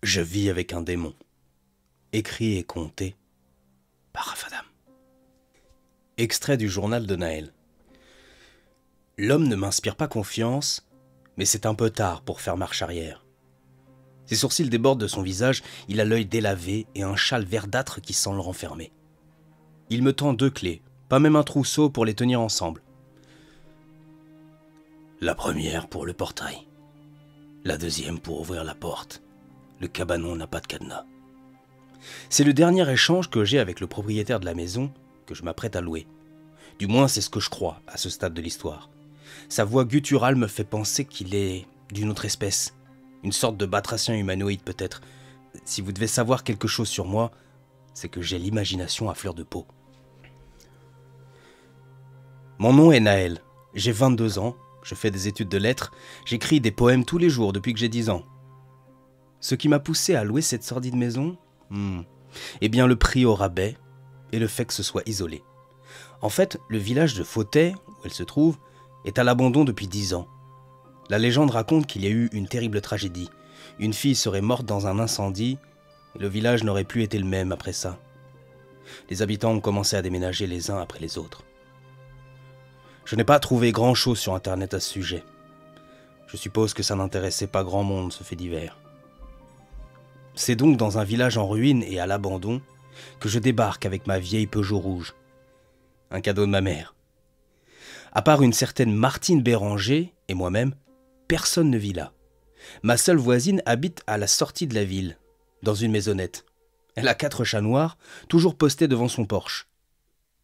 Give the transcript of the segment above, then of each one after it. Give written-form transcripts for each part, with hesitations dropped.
Je vis avec un démon. Écrit et conté par Rafadam. Extrait du journal de Naël. L'homme ne m'inspire pas confiance, mais c'est un peu tard pour faire marche arrière. Ses sourcils débordent de son visage, il a l'œil délavé et un châle verdâtre qui semble le renfermer. Il me tend 2 clés, pas même un trousseau pour les tenir ensemble. La première pour le portail, la deuxième pour ouvrir la porte. Le cabanon n'a pas de cadenas. C'est le dernier échange que j'ai avec le propriétaire de la maison que je m'apprête à louer. Du moins, c'est ce que je crois à ce stade de l'histoire. Sa voix gutturale me fait penser qu'il est d'une autre espèce. Une sorte de batracien humanoïde peut-être. Si vous devez savoir quelque chose sur moi, c'est que j'ai l'imagination à fleur de peau. Mon nom est Naël. J'ai 22 ans, je fais des études de lettres, j'écris des poèmes tous les jours depuis que j'ai 10 ans. Ce qui m'a poussé à louer cette sordide maison, eh bien le prix au rabais et le fait que ce soit isolé. En fait, le village de Fauteuil, où elle se trouve, est à l'abandon depuis 10 ans. La légende raconte qu'il y a eu une terrible tragédie. Une fille serait morte dans un incendie et le village n'aurait plus été le même après ça. Les habitants ont commencé à déménager les uns après les autres. Je n'ai pas trouvé grand-chose sur Internet à ce sujet. Je suppose que ça n'intéressait pas grand monde, ce fait divers. C'est donc dans un village en ruine et à l'abandon que je débarque avec ma vieille Peugeot rouge. Un cadeau de ma mère. À part une certaine Martine Béranger et moi-même, personne ne vit là. Ma seule voisine habite à la sortie de la ville, dans une maisonnette. Elle a 4 chats noirs, toujours postés devant son porche.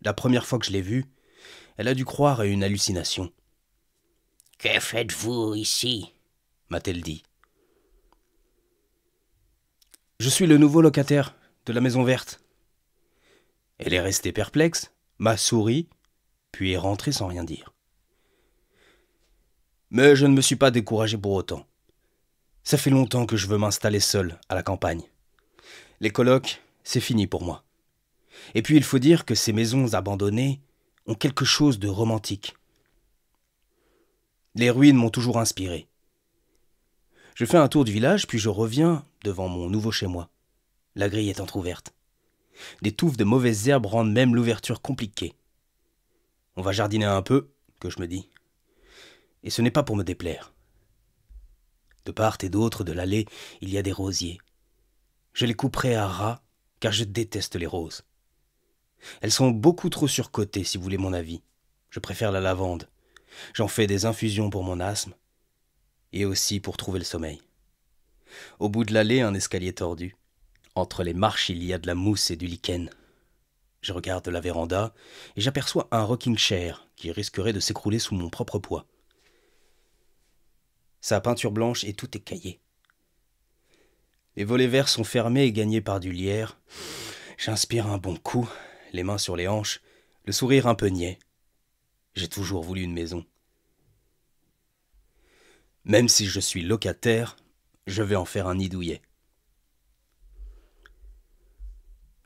La première fois que je l'ai vue, elle a dû croire à une hallucination. « Que faites-vous ici ?» m'a-t-elle dit. « Je suis le nouveau locataire de la maison verte. » Elle est restée perplexe, m'a souri, puis est rentrée sans rien dire. Mais je ne me suis pas découragé pour autant. Ça fait longtemps que je veux m'installer seul à la campagne. Les colocs, c'est fini pour moi. Et puis il faut dire que ces maisons abandonnées ont quelque chose de romantique. Les ruines m'ont toujours inspiré. Je fais un tour du village, puis je reviens devant mon nouveau chez-moi. La grille est entr'ouverte. Des touffes de mauvaises herbes rendent même l'ouverture compliquée. On va jardiner un peu, que je me dis. Et ce n'est pas pour me déplaire. De part et d'autre de l'allée, il y a des rosiers. Je les couperai à ras, car je déteste les roses. Elles sont beaucoup trop surcotées, si vous voulez mon avis. Je préfère la lavande. J'en fais des infusions pour mon asthme, et aussi pour trouver le sommeil. Au bout de l'allée, un escalier tordu. Entre les marches, il y a de la mousse et du lichen. Je regarde la véranda, et j'aperçois un rocking chair qui risquerait de s'écrouler sous mon propre poids. Sa peinture blanche et tout écaillé. Les volets verts sont fermés et gagnés par du lierre. J'inspire un bon coup, les mains sur les hanches, le sourire un peu niais. J'ai toujours voulu une maison. Même si je suis locataire, je vais en faire un nid douillet.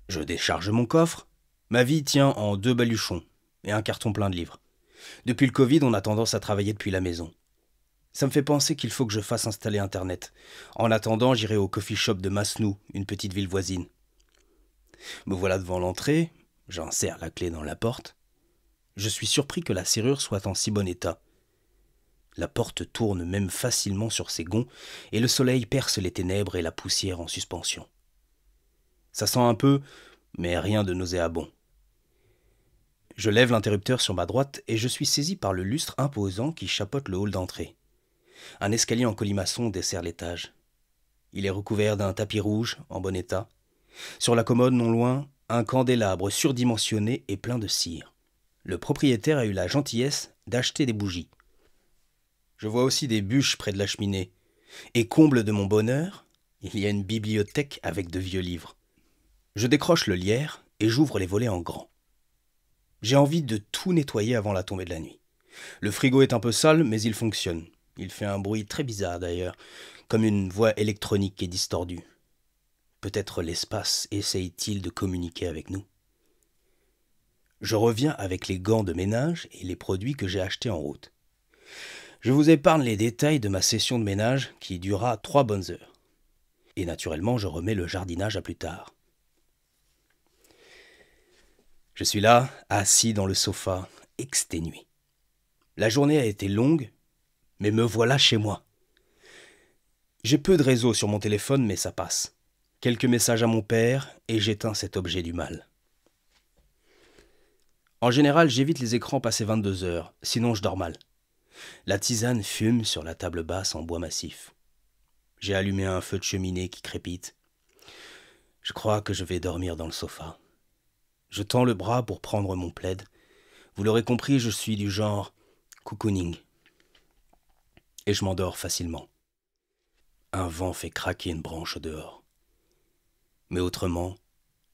Je décharge mon coffre. Ma vie tient en 2 baluchons et un carton plein de livres. Depuis le Covid, on a tendance à travailler depuis la maison. Ça me fait penser qu'il faut que je fasse installer Internet. En attendant, j'irai au coffee shop de Masnou, une petite ville voisine. Me voilà devant l'entrée, j'insère la clé dans la porte. Je suis surpris que la serrure soit en si bon état. La porte tourne même facilement sur ses gonds et le soleil perce les ténèbres et la poussière en suspension. Ça sent un peu, mais rien de nauséabond. Je lève l'interrupteur sur ma droite et je suis saisi par le lustre imposant qui chapeaute le hall d'entrée. Un escalier en colimaçon dessert l'étage. Il est recouvert d'un tapis rouge en bon état. Sur la commode non loin, un candélabre surdimensionné et plein de cire. Le propriétaire a eu la gentillesse d'acheter des bougies. Je vois aussi des bûches près de la cheminée. Et comble de mon bonheur, il y a une bibliothèque avec de vieux livres. Je décroche le lierre et j'ouvre les volets en grand. J'ai envie de tout nettoyer avant la tombée de la nuit. Le frigo est un peu sale, mais il fonctionne. Il fait un bruit très bizarre d'ailleurs, comme une voix électronique et distordue. Peut-être l'espace essaye-t-il de communiquer avec nous. Je reviens avec les gants de ménage et les produits que j'ai achetés en route. Je vous épargne les détails de ma session de ménage qui dura 3 bonnes heures. Et naturellement, je remets le jardinage à plus tard. Je suis là, assis dans le sofa, exténué. La journée a été longue, mais me voilà chez moi. J'ai peu de réseau sur mon téléphone, mais ça passe. Quelques messages à mon père, et j'éteins cet objet du mal. En général, j'évite les écrans passés 22 heures, sinon je dors mal. La tisane fume sur la table basse en bois massif. J'ai allumé un feu de cheminée qui crépite. Je crois que je vais dormir dans le sofa. Je tends le bras pour prendre mon plaid. Vous l'aurez compris, je suis du genre cocooning. Et je m'endors facilement. Un vent fait craquer une branche dehors. Mais autrement,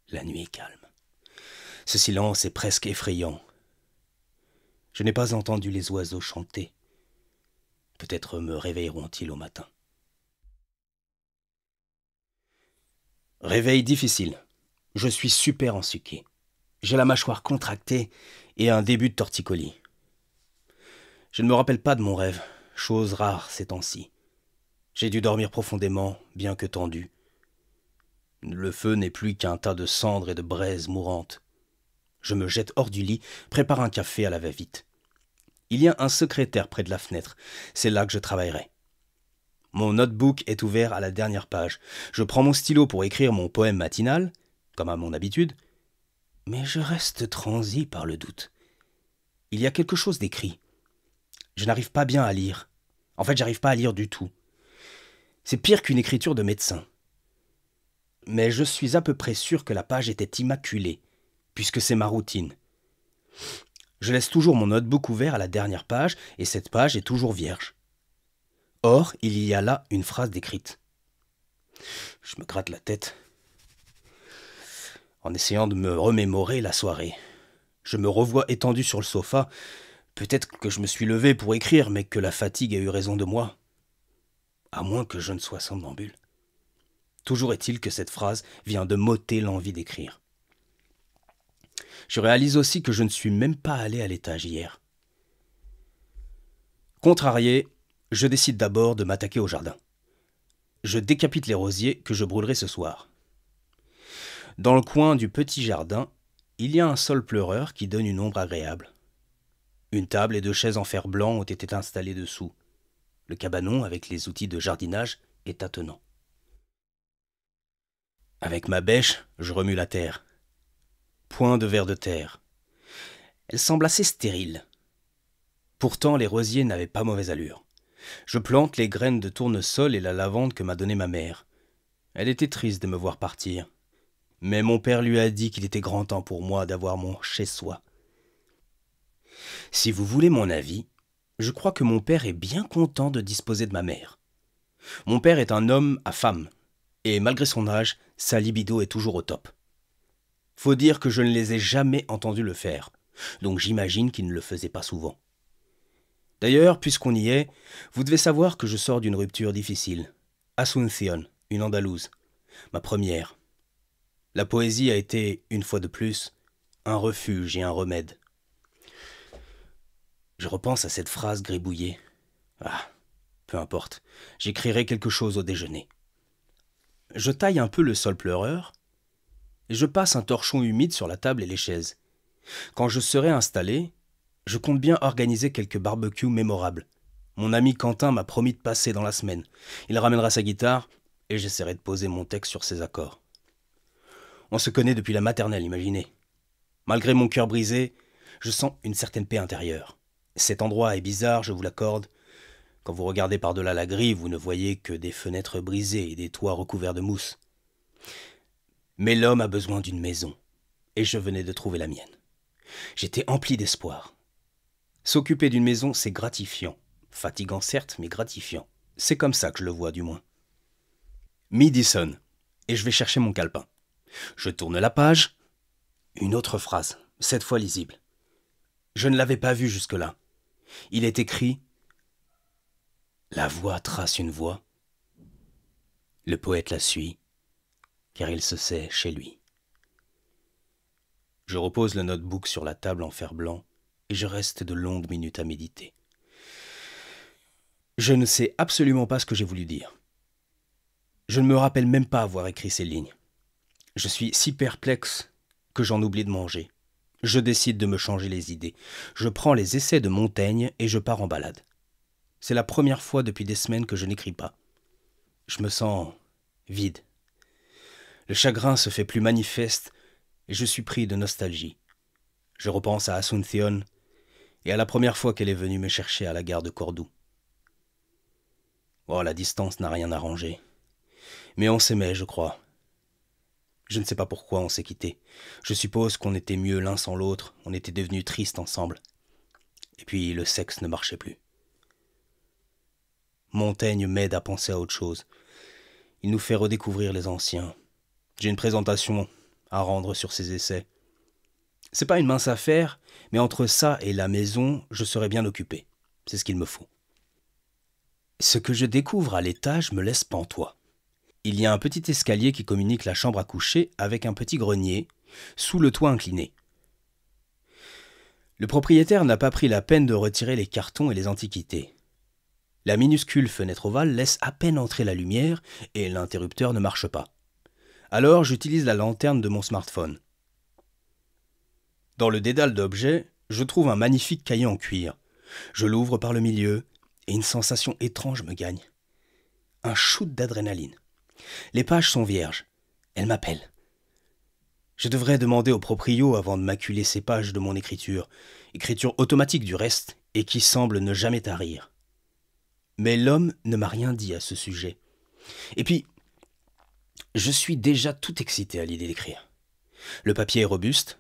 la nuit est calme. Ce silence est presque effrayant. Je n'ai pas entendu les oiseaux chanter. Peut-être me réveilleront-ils au matin. Réveil difficile. Je suis super ensuqué. J'ai la mâchoire contractée et un début de torticolis. Je ne me rappelle pas de mon rêve, chose rare ces temps-ci. J'ai dû dormir profondément, bien que tendu. Le feu n'est plus qu'un tas de cendres et de braises mourantes. Je me jette hors du lit, prépare un café à la va-vite. Il y a un secrétaire près de la fenêtre, c'est là que je travaillerai. Mon notebook est ouvert à la dernière page. Je prends mon stylo pour écrire mon poème matinal, comme à mon habitude, mais je reste transi par le doute. Il y a quelque chose d'écrit. Je n'arrive pas bien à lire. En fait, j'arrive pas à lire du tout. C'est pire qu'une écriture de médecin. Mais je suis à peu près sûr que la page était immaculée, puisque c'est ma routine. Je laisse toujours mon notebook ouvert à la dernière page, et cette page est toujours vierge. Or, il y a là une phrase décrite. Je me gratte la tête en essayant de me remémorer la soirée. Je me revois étendu sur le sofa. Peut-être que je me suis levé pour écrire, mais que la fatigue a eu raison de moi. À moins que je ne sois somnambule. Toujours est-il que cette phrase vient de m'ôter l'envie d'écrire. Je réalise aussi que je ne suis même pas allé à l'étage hier. Contrarié, je décide d'abord de m'attaquer au jardin. Je décapite les rosiers que je brûlerai ce soir. Dans le coin du petit jardin, il y a un sol pleureur qui donne une ombre agréable. Une table et 2 chaises en fer blanc ont été installées dessous. Le cabanon, avec les outils de jardinage, est attenant. Avec ma bêche, je remue la terre. Point de vers de terre. Elle semble assez stérile. Pourtant, les rosiers n'avaient pas mauvaise allure. Je plante les graines de tournesol et la lavande que m'a donnée ma mère. Elle était triste de me voir partir. Mais mon père lui a dit qu'il était grand temps pour moi d'avoir mon chez-soi. Si vous voulez mon avis, je crois que mon père est bien content de disposer de ma mère. Mon père est un homme à femme, et malgré son âge, sa libido est toujours au top. Faut dire que je ne les ai jamais entendus le faire, donc j'imagine qu'il ne le faisait pas souvent. D'ailleurs, puisqu'on y est, vous devez savoir que je sors d'une rupture difficile. Asunción, une Andalouse, ma première. La poésie a été, une fois de plus, un refuge et un remède. Je repense à cette phrase gribouillée. Ah, peu importe, j'écrirai quelque chose au déjeuner. Je taille un peu le sol pleureur, et je passe un torchon humide sur la table et les chaises. Quand je serai installé, je compte bien organiser quelques barbecues mémorables. Mon ami Quentin m'a promis de passer dans la semaine. Il ramènera sa guitare, et j'essaierai de poser mon texte sur ses accords. On se connaît depuis la maternelle, imaginez. Malgré mon cœur brisé, je sens une certaine paix intérieure. Cet endroit est bizarre, je vous l'accorde. Quand vous regardez par-delà la grille, vous ne voyez que des fenêtres brisées et des toits recouverts de mousse. Mais l'homme a besoin d'une maison, et je venais de trouver la mienne. J'étais empli d'espoir. S'occuper d'une maison, c'est gratifiant. Fatigant certes, mais gratifiant. C'est comme ça que je le vois, du moins. Midi sonne, et je vais chercher mon calepin. Je tourne la page. Une autre phrase, cette fois lisible. Je ne l'avais pas vu jusque-là. Il est écrit « La voix trace une voix. Le poète la suit, car il se sait chez lui. » Je repose le notebook sur la table en fer blanc et je reste de longues minutes à méditer. Je ne sais absolument pas ce que j'ai voulu dire. Je ne me rappelle même pas avoir écrit ces lignes. Je suis si perplexe que j'en oublie de manger. Je décide de me changer les idées. Je prends les essais de Montaigne et je pars en balade. C'est la première fois depuis des semaines que je n'écris pas. Je me sens vide. Le chagrin se fait plus manifeste et je suis pris de nostalgie. Je repense à Asunción et à la première fois qu'elle est venue me chercher à la gare de Cordoue. Oh, la distance n'a rien arrangé. Mais on s'aimait, je crois. Je ne sais pas pourquoi on s'est quittés. Je suppose qu'on était mieux l'un sans l'autre, on était devenus tristes ensemble. Et puis le sexe ne marchait plus. Montaigne m'aide à penser à autre chose. Il nous fait redécouvrir les anciens. J'ai une présentation à rendre sur ces essais. C'est pas une mince affaire, mais entre ça et la maison, je serai bien occupé. C'est ce qu'il me faut. Ce que je découvre à l'étage me laisse pantois. Il y a un petit escalier qui communique la chambre à coucher avec un petit grenier, sous le toit incliné. Le propriétaire n'a pas pris la peine de retirer les cartons et les antiquités. La minuscule fenêtre ovale laisse à peine entrer la lumière et l'interrupteur ne marche pas. Alors j'utilise la lanterne de mon smartphone. Dans le dédale d'objets, je trouve un magnifique cahier en cuir. Je l'ouvre par le milieu et une sensation étrange me gagne. Un shoot d'adrénaline. Les pages sont vierges. Elles m'appellent. Je devrais demander au proprio avant de maculer ces pages de mon écriture automatique du reste, et qui semble ne jamais tarir. Mais l'homme ne m'a rien dit à ce sujet. Et puis, je suis déjà tout excité à l'idée d'écrire. Le papier est robuste,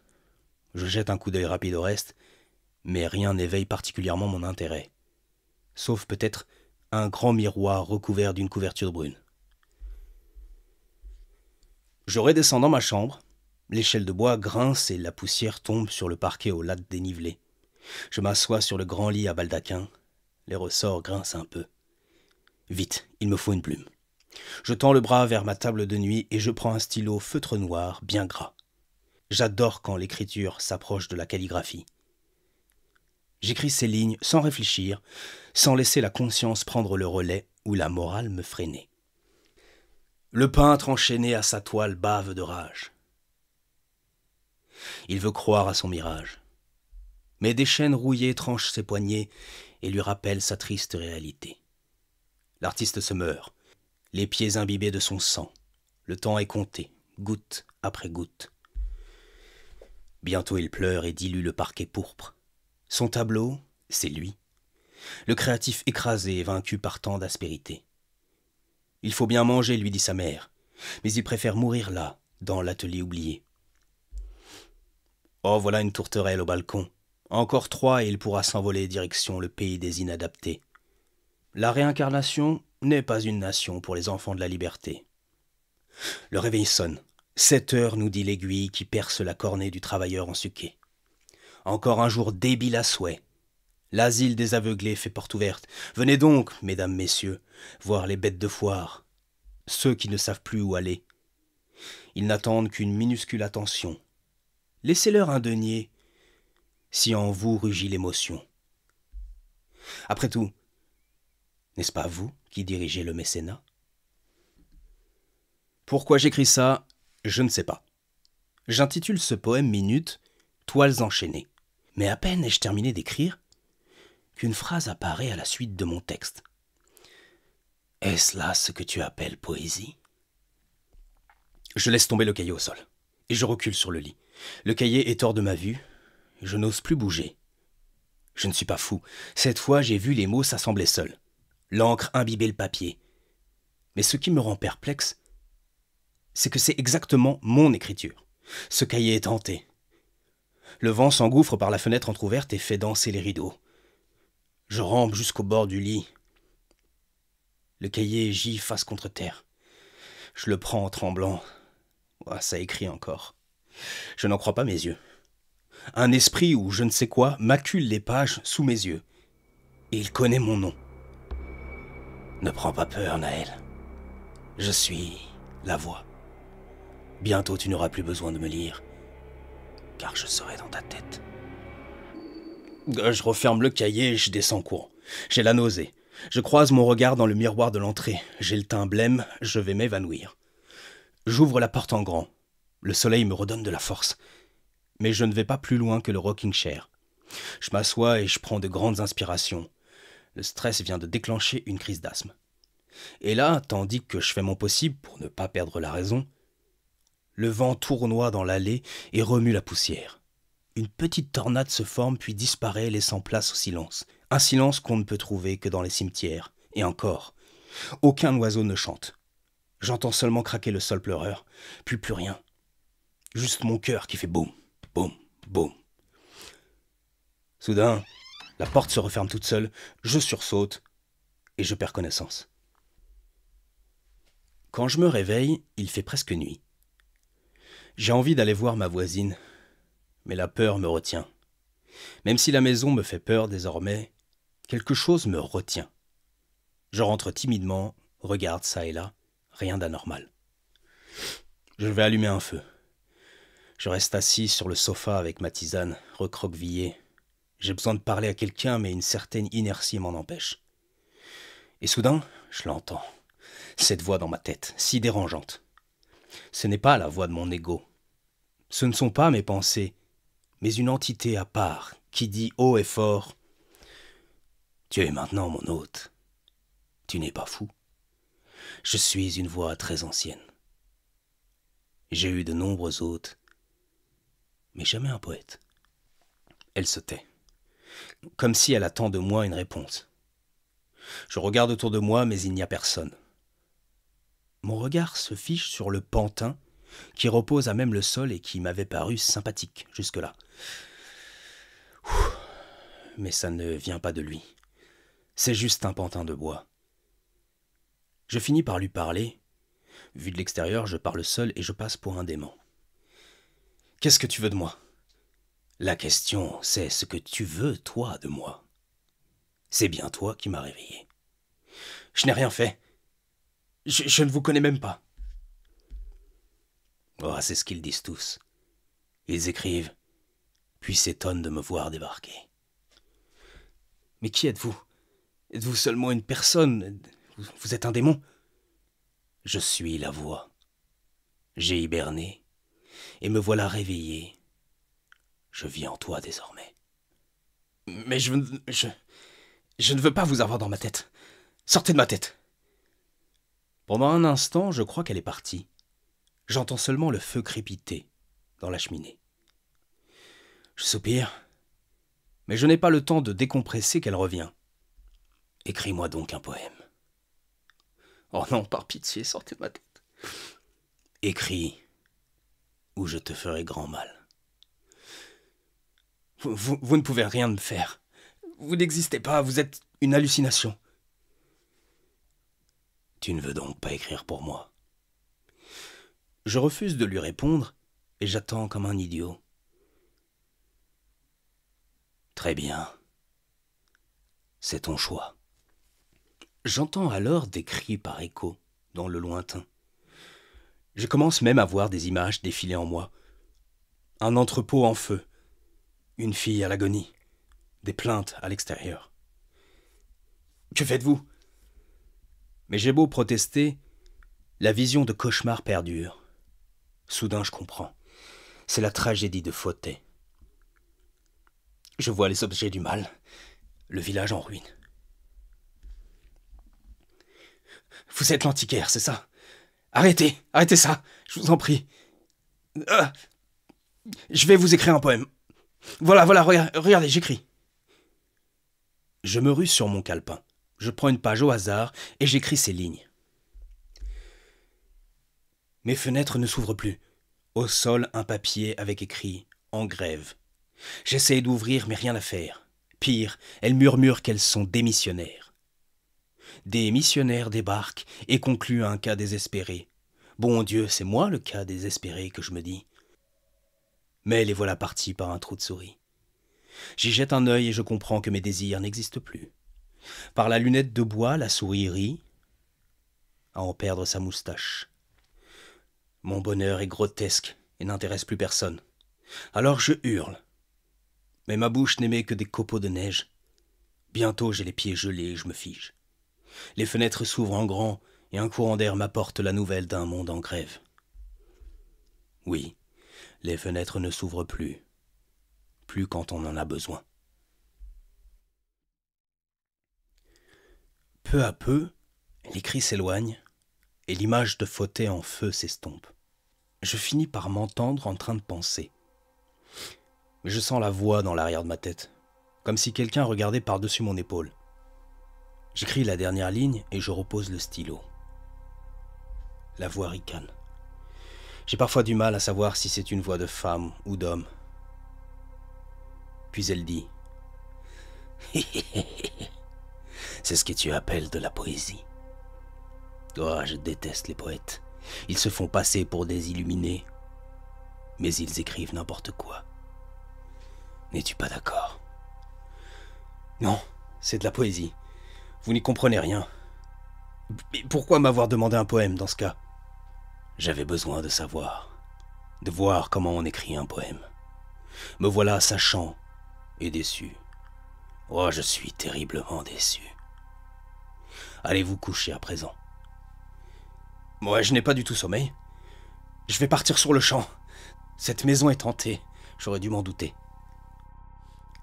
je jette un coup d'œil rapide au reste, mais rien n'éveille particulièrement mon intérêt. Sauf peut-être un grand miroir recouvert d'une couverture brune. Je redescends dans ma chambre, l'échelle de bois grince et la poussière tombe sur le parquet aux lattes dénivelées. Je m'assois sur le grand lit à baldaquin, les ressorts grincent un peu. Vite, il me faut une plume. Je tends le bras vers ma table de nuit et je prends un stylo feutre noir bien gras. J'adore quand l'écriture s'approche de la calligraphie. J'écris ces lignes sans réfléchir, sans laisser la conscience prendre le relais ou la morale me freiner. Le peintre enchaîné à sa toile bave de rage. Il veut croire à son mirage. Mais des chaînes rouillées tranchent ses poignets et lui rappellent sa triste réalité. L'artiste se meurt, les pieds imbibés de son sang. Le temps est compté, goutte après goutte. Bientôt il pleure et dilue le parquet pourpre. Son tableau, c'est lui. Le créatif écrasé et vaincu par tant d'aspérité. Il faut bien manger, lui dit sa mère, mais il préfère mourir là, dans l'atelier oublié. Oh, voilà une tourterelle au balcon. Encore 3 et il pourra s'envoler direction le pays des inadaptés. La réincarnation n'est pas une nation pour les enfants de la liberté. Le réveil sonne. 7 heures, nous dit l'aiguille qui perce la cornée du travailleur ensuqué. Encore un jour débile à souhait. L'asile des aveuglés fait porte ouverte. Venez donc, mesdames, messieurs, voir les bêtes de foire. Ceux qui ne savent plus où aller. Ils n'attendent qu'une minuscule attention. Laissez-leur un denier, si en vous rugit l'émotion. Après tout, n'est-ce pas vous qui dirigez le mécénat? Pourquoi j'écris ça, je ne sais pas. J'intitule ce poème minute « Toiles enchaînées ». Mais à peine ai-je terminé d'écrire qu'une phrase apparaît à la suite de mon texte. Est-ce là ce que tu appelles poésie? Je laisse tomber le cahier au sol et je recule sur le lit. Le cahier est hors de ma vue, je n'ose plus bouger. Je ne suis pas fou. Cette fois, j'ai vu les mots s'assembler seuls. L'encre imbibait le papier. Mais ce qui me rend perplexe, c'est que c'est exactement mon écriture. Ce cahier est hanté. Le vent s'engouffre par la fenêtre entr'ouverte et fait danser les rideaux. Je rampe jusqu'au bord du lit. Le cahier gît face contre terre. Je le prends en tremblant. Oh, ça écrit encore. Je n'en crois pas mes yeux. Un esprit ou je ne sais quoi macule les pages sous mes yeux. Et il connaît mon nom. Ne prends pas peur, Naël. Je suis la voix. Bientôt tu n'auras plus besoin de me lire, car je serai dans ta tête. Je referme le cahier et je descends courant. J'ai la nausée. Je croise mon regard dans le miroir de l'entrée. J'ai le teint blême, je vais m'évanouir. J'ouvre la porte en grand. Le soleil me redonne de la force. Mais je ne vais pas plus loin que le rocking chair. Je m'assois et je prends de grandes inspirations. Le stress vient de déclencher une crise d'asthme. Et là, tandis que je fais mon possible pour ne pas perdre la raison, le vent tournoie dans l'allée et remue la poussière. Une petite tornade se forme puis disparaît, laissant place au silence. Un silence qu'on ne peut trouver que dans les cimetières. Et encore, aucun oiseau ne chante. J'entends seulement craquer le sol pleureur, puis plus rien. Juste mon cœur qui fait boum, boum, boum. Soudain, la porte se referme toute seule, je sursaute et je perds connaissance. Quand je me réveille, il fait presque nuit. J'ai envie d'aller voir ma voisine, mais la peur me retient. Même si la maison me fait peur désormais, quelque chose me retient. Je rentre timidement, regarde ça et là, rien d'anormal. Je vais allumer un feu. Je reste assis sur le sofa avec ma tisane, recroquevillé. J'ai besoin de parler à quelqu'un, mais une certaine inertie m'en empêche. Et soudain, je l'entends. Cette voix dans ma tête, si dérangeante. Ce n'est pas la voix de mon ego. Ce ne sont pas mes pensées, mais une entité à part qui dit haut et fort « Tu es maintenant mon hôte. Tu n'es pas fou. Je suis une voix très ancienne. J'ai eu de nombreux hôtes, mais jamais un poète. » Elle se tait, comme si elle attend de moi une réponse. Je regarde autour de moi, mais il n'y a personne. Mon regard se fiche sur le pantin qui repose à même le sol et qui m'avait paru sympathique jusque-là. Mais ça ne vient pas de lui. C'est juste un pantin de bois. Je finis par lui parler. Vu de l'extérieur, je parle seul et je passe pour un dément. « Qu'est-ce que tu veux de moi ?»« La question, c'est ce que tu veux, toi, de moi. C'est bien toi qui m'as réveillé. »« Je n'ai rien fait. Je ne vous connais même pas. » Oh, c'est ce qu'ils disent tous. Ils écrivent, puis s'étonnent de me voir débarquer. Mais qui êtes-vous? Êtes-vous seulement une personne? Vous êtes un démon? Je suis la voix. J'ai hiberné, et me voilà réveillé. Je vis en toi désormais. Mais je ne veux pas vous avoir dans ma tête. Sortez de ma tête. Pendant un instant, je crois qu'elle est partie. J'entends seulement le feu crépiter dans la cheminée. Je soupire, mais je n'ai pas le temps de décompresser qu'elle revient. Écris-moi donc un poème. Oh non, par pitié, sortez de ma tête. Écris, ou je te ferai grand mal. Vous ne pouvez rien me faire. Vous n'existez pas, vous êtes une hallucination. Tu ne veux donc pas écrire pour moi? Je refuse de lui répondre et j'attends comme un idiot. Très bien. C'est ton choix. J'entends alors des cris par écho dans le lointain. Je commence même à voir des images défiler en moi. Un entrepôt en feu, une fille à l'agonie, des plaintes à l'extérieur. Que faites-vous? Mais j'ai beau protester, la vision de cauchemar perdure. Soudain, je comprends. C'est la tragédie de Fautet. Je vois les objets du mal, le village en ruine. Vous êtes l'antiquaire, c'est ça? Arrêtez ça, je vous en prie. Je vais vous écrire un poème. Voilà, regardez, j'écris. Je me rue sur mon calepin. Je prends une page au hasard et j'écris ces lignes. Mes fenêtres ne s'ouvrent plus. Au sol, un papier avec écrit « En grève ». J'essaie d'ouvrir, mais rien à faire. Pire, elles murmurent qu'elles sont démissionnaires. Des missionnaires débarquent et concluent un cas désespéré. Bon Dieu, c'est moi le cas désespéré que je me dis. Mais les voilà partis par un trou de souris. J'y jette un œil et je comprends que mes désirs n'existent plus. Par la lunette de bois, la souris rit à en perdre sa moustache. Mon bonheur est grotesque et n'intéresse plus personne. Alors je hurle. Mais ma bouche n'émet que des copeaux de neige. Bientôt j'ai les pieds gelés et je me fige. Les fenêtres s'ouvrent en grand et un courant d'air m'apporte la nouvelle d'un monde en grève. Oui, les fenêtres ne s'ouvrent plus. Plus quand on en a besoin. Peu à peu, les cris s'éloignent et l'image de fauteuil en feu s'estompe. Je finis par m'entendre en train de penser. Mais je sens la voix dans l'arrière de ma tête, comme si quelqu'un regardait par-dessus mon épaule. J'écris la dernière ligne et je repose le stylo. La voix ricane. J'ai parfois du mal à savoir si c'est une voix de femme ou d'homme. Puis elle dit « C'est ce que tu appelles de la poésie. Oh, je déteste les poètes. Ils se font passer pour des illuminés, mais ils écrivent n'importe quoi. N'es-tu pas d'accord? Non, c'est de la poésie. Vous n'y comprenez rien. Mais pourquoi m'avoir demandé un poème dans ce cas? J'avais besoin de savoir, de voir comment on écrit un poème. Me voilà sachant et déçu. Oh, je suis terriblement déçu. Allez vous coucher à présent. Moi, je n'ai pas du tout sommeil. Je vais partir sur le champ. Cette maison est hantée. J'aurais dû m'en douter.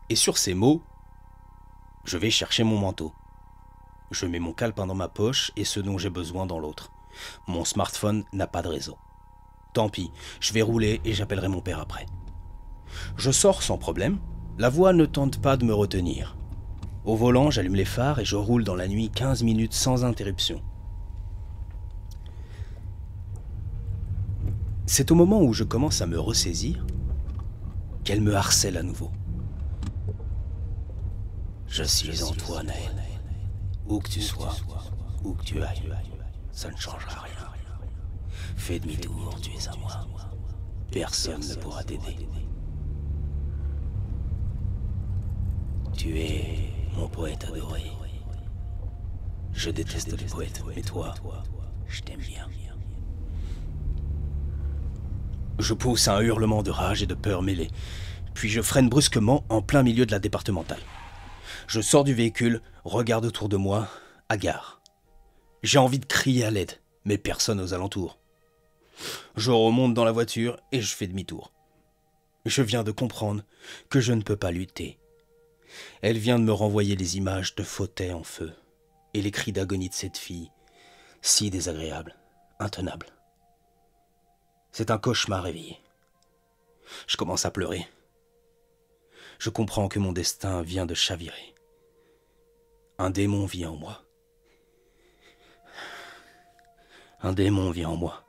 Et sur ces mots, je vais chercher mon manteau. Je mets mon calepin dans ma poche et ce dont j'ai besoin dans l'autre. Mon smartphone n'a pas de réseau. Tant pis, je vais rouler et j'appellerai mon père après. Je sors sans problème. La voix ne tente pas de me retenir. Au volant, j'allume les phares et je roule dans la nuit 15 minutes sans interruption. C'est au moment où je commence à me ressaisir qu'elle me harcèle à nouveau. Je suis en toi, Naël. Où que tu sois, où que tu ailles, ça ne changera rien. Fais demi-tour, tu es à moi. Personne ne pourra t'aider. Tu es mon poète adoré. Je déteste les poètes, mais toi, je t'aime bien. Je pousse un hurlement de rage et de peur mêlée, puis je freine brusquement en plein milieu de la départementale. Je sors du véhicule, regarde autour de moi, hagard. J'ai envie de crier à l'aide, mais personne aux alentours. Je remonte dans la voiture et je fais demi-tour. Je viens de comprendre que je ne peux pas lutter. Elle vient de me renvoyer les images de fauteuil en feu et les cris d'agonie de cette fille, si désagréable, intenable. C'est un cauchemar réveillé. Je commence à pleurer. Je comprends que mon destin vient de chavirer. Un démon vit en moi. Un démon vit en moi.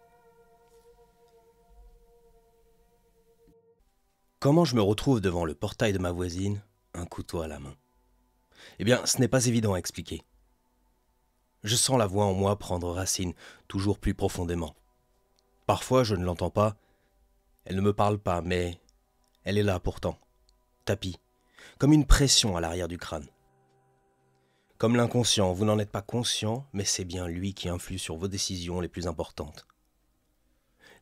Comment je me retrouve devant le portail de ma voisine, un couteau à la main? Eh bien, ce n'est pas évident à expliquer. Je sens la voix en moi prendre racine toujours plus profondément. Parfois, je ne l'entends pas. Elle ne me parle pas, mais elle est là pourtant, tapis, comme une pression à l'arrière du crâne. Comme l'inconscient, vous n'en êtes pas conscient, mais c'est bien lui qui influe sur vos décisions les plus importantes.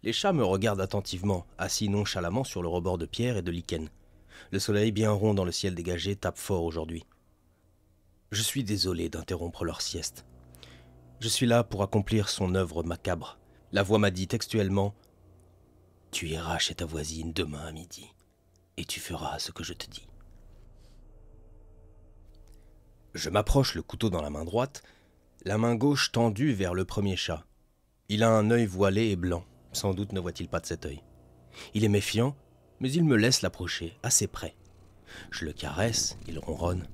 Les chats me regardent attentivement, assis nonchalamment sur le rebord de pierre et de lichen. Le soleil bien rond dans le ciel dégagé tape fort aujourd'hui. Je suis désolé d'interrompre leur sieste. Je suis là pour accomplir son œuvre macabre. La voix m'a dit textuellement « Tu iras chez ta voisine demain à midi, et tu feras ce que je te dis. » Je m'approche le couteau dans la main droite, la main gauche tendue vers le premier chat. Il a un œil voilé et blanc, sans doute ne voit-il pas de cet œil. Il est méfiant, mais il me laisse l'approcher, assez près. Je le caresse, il ronronne.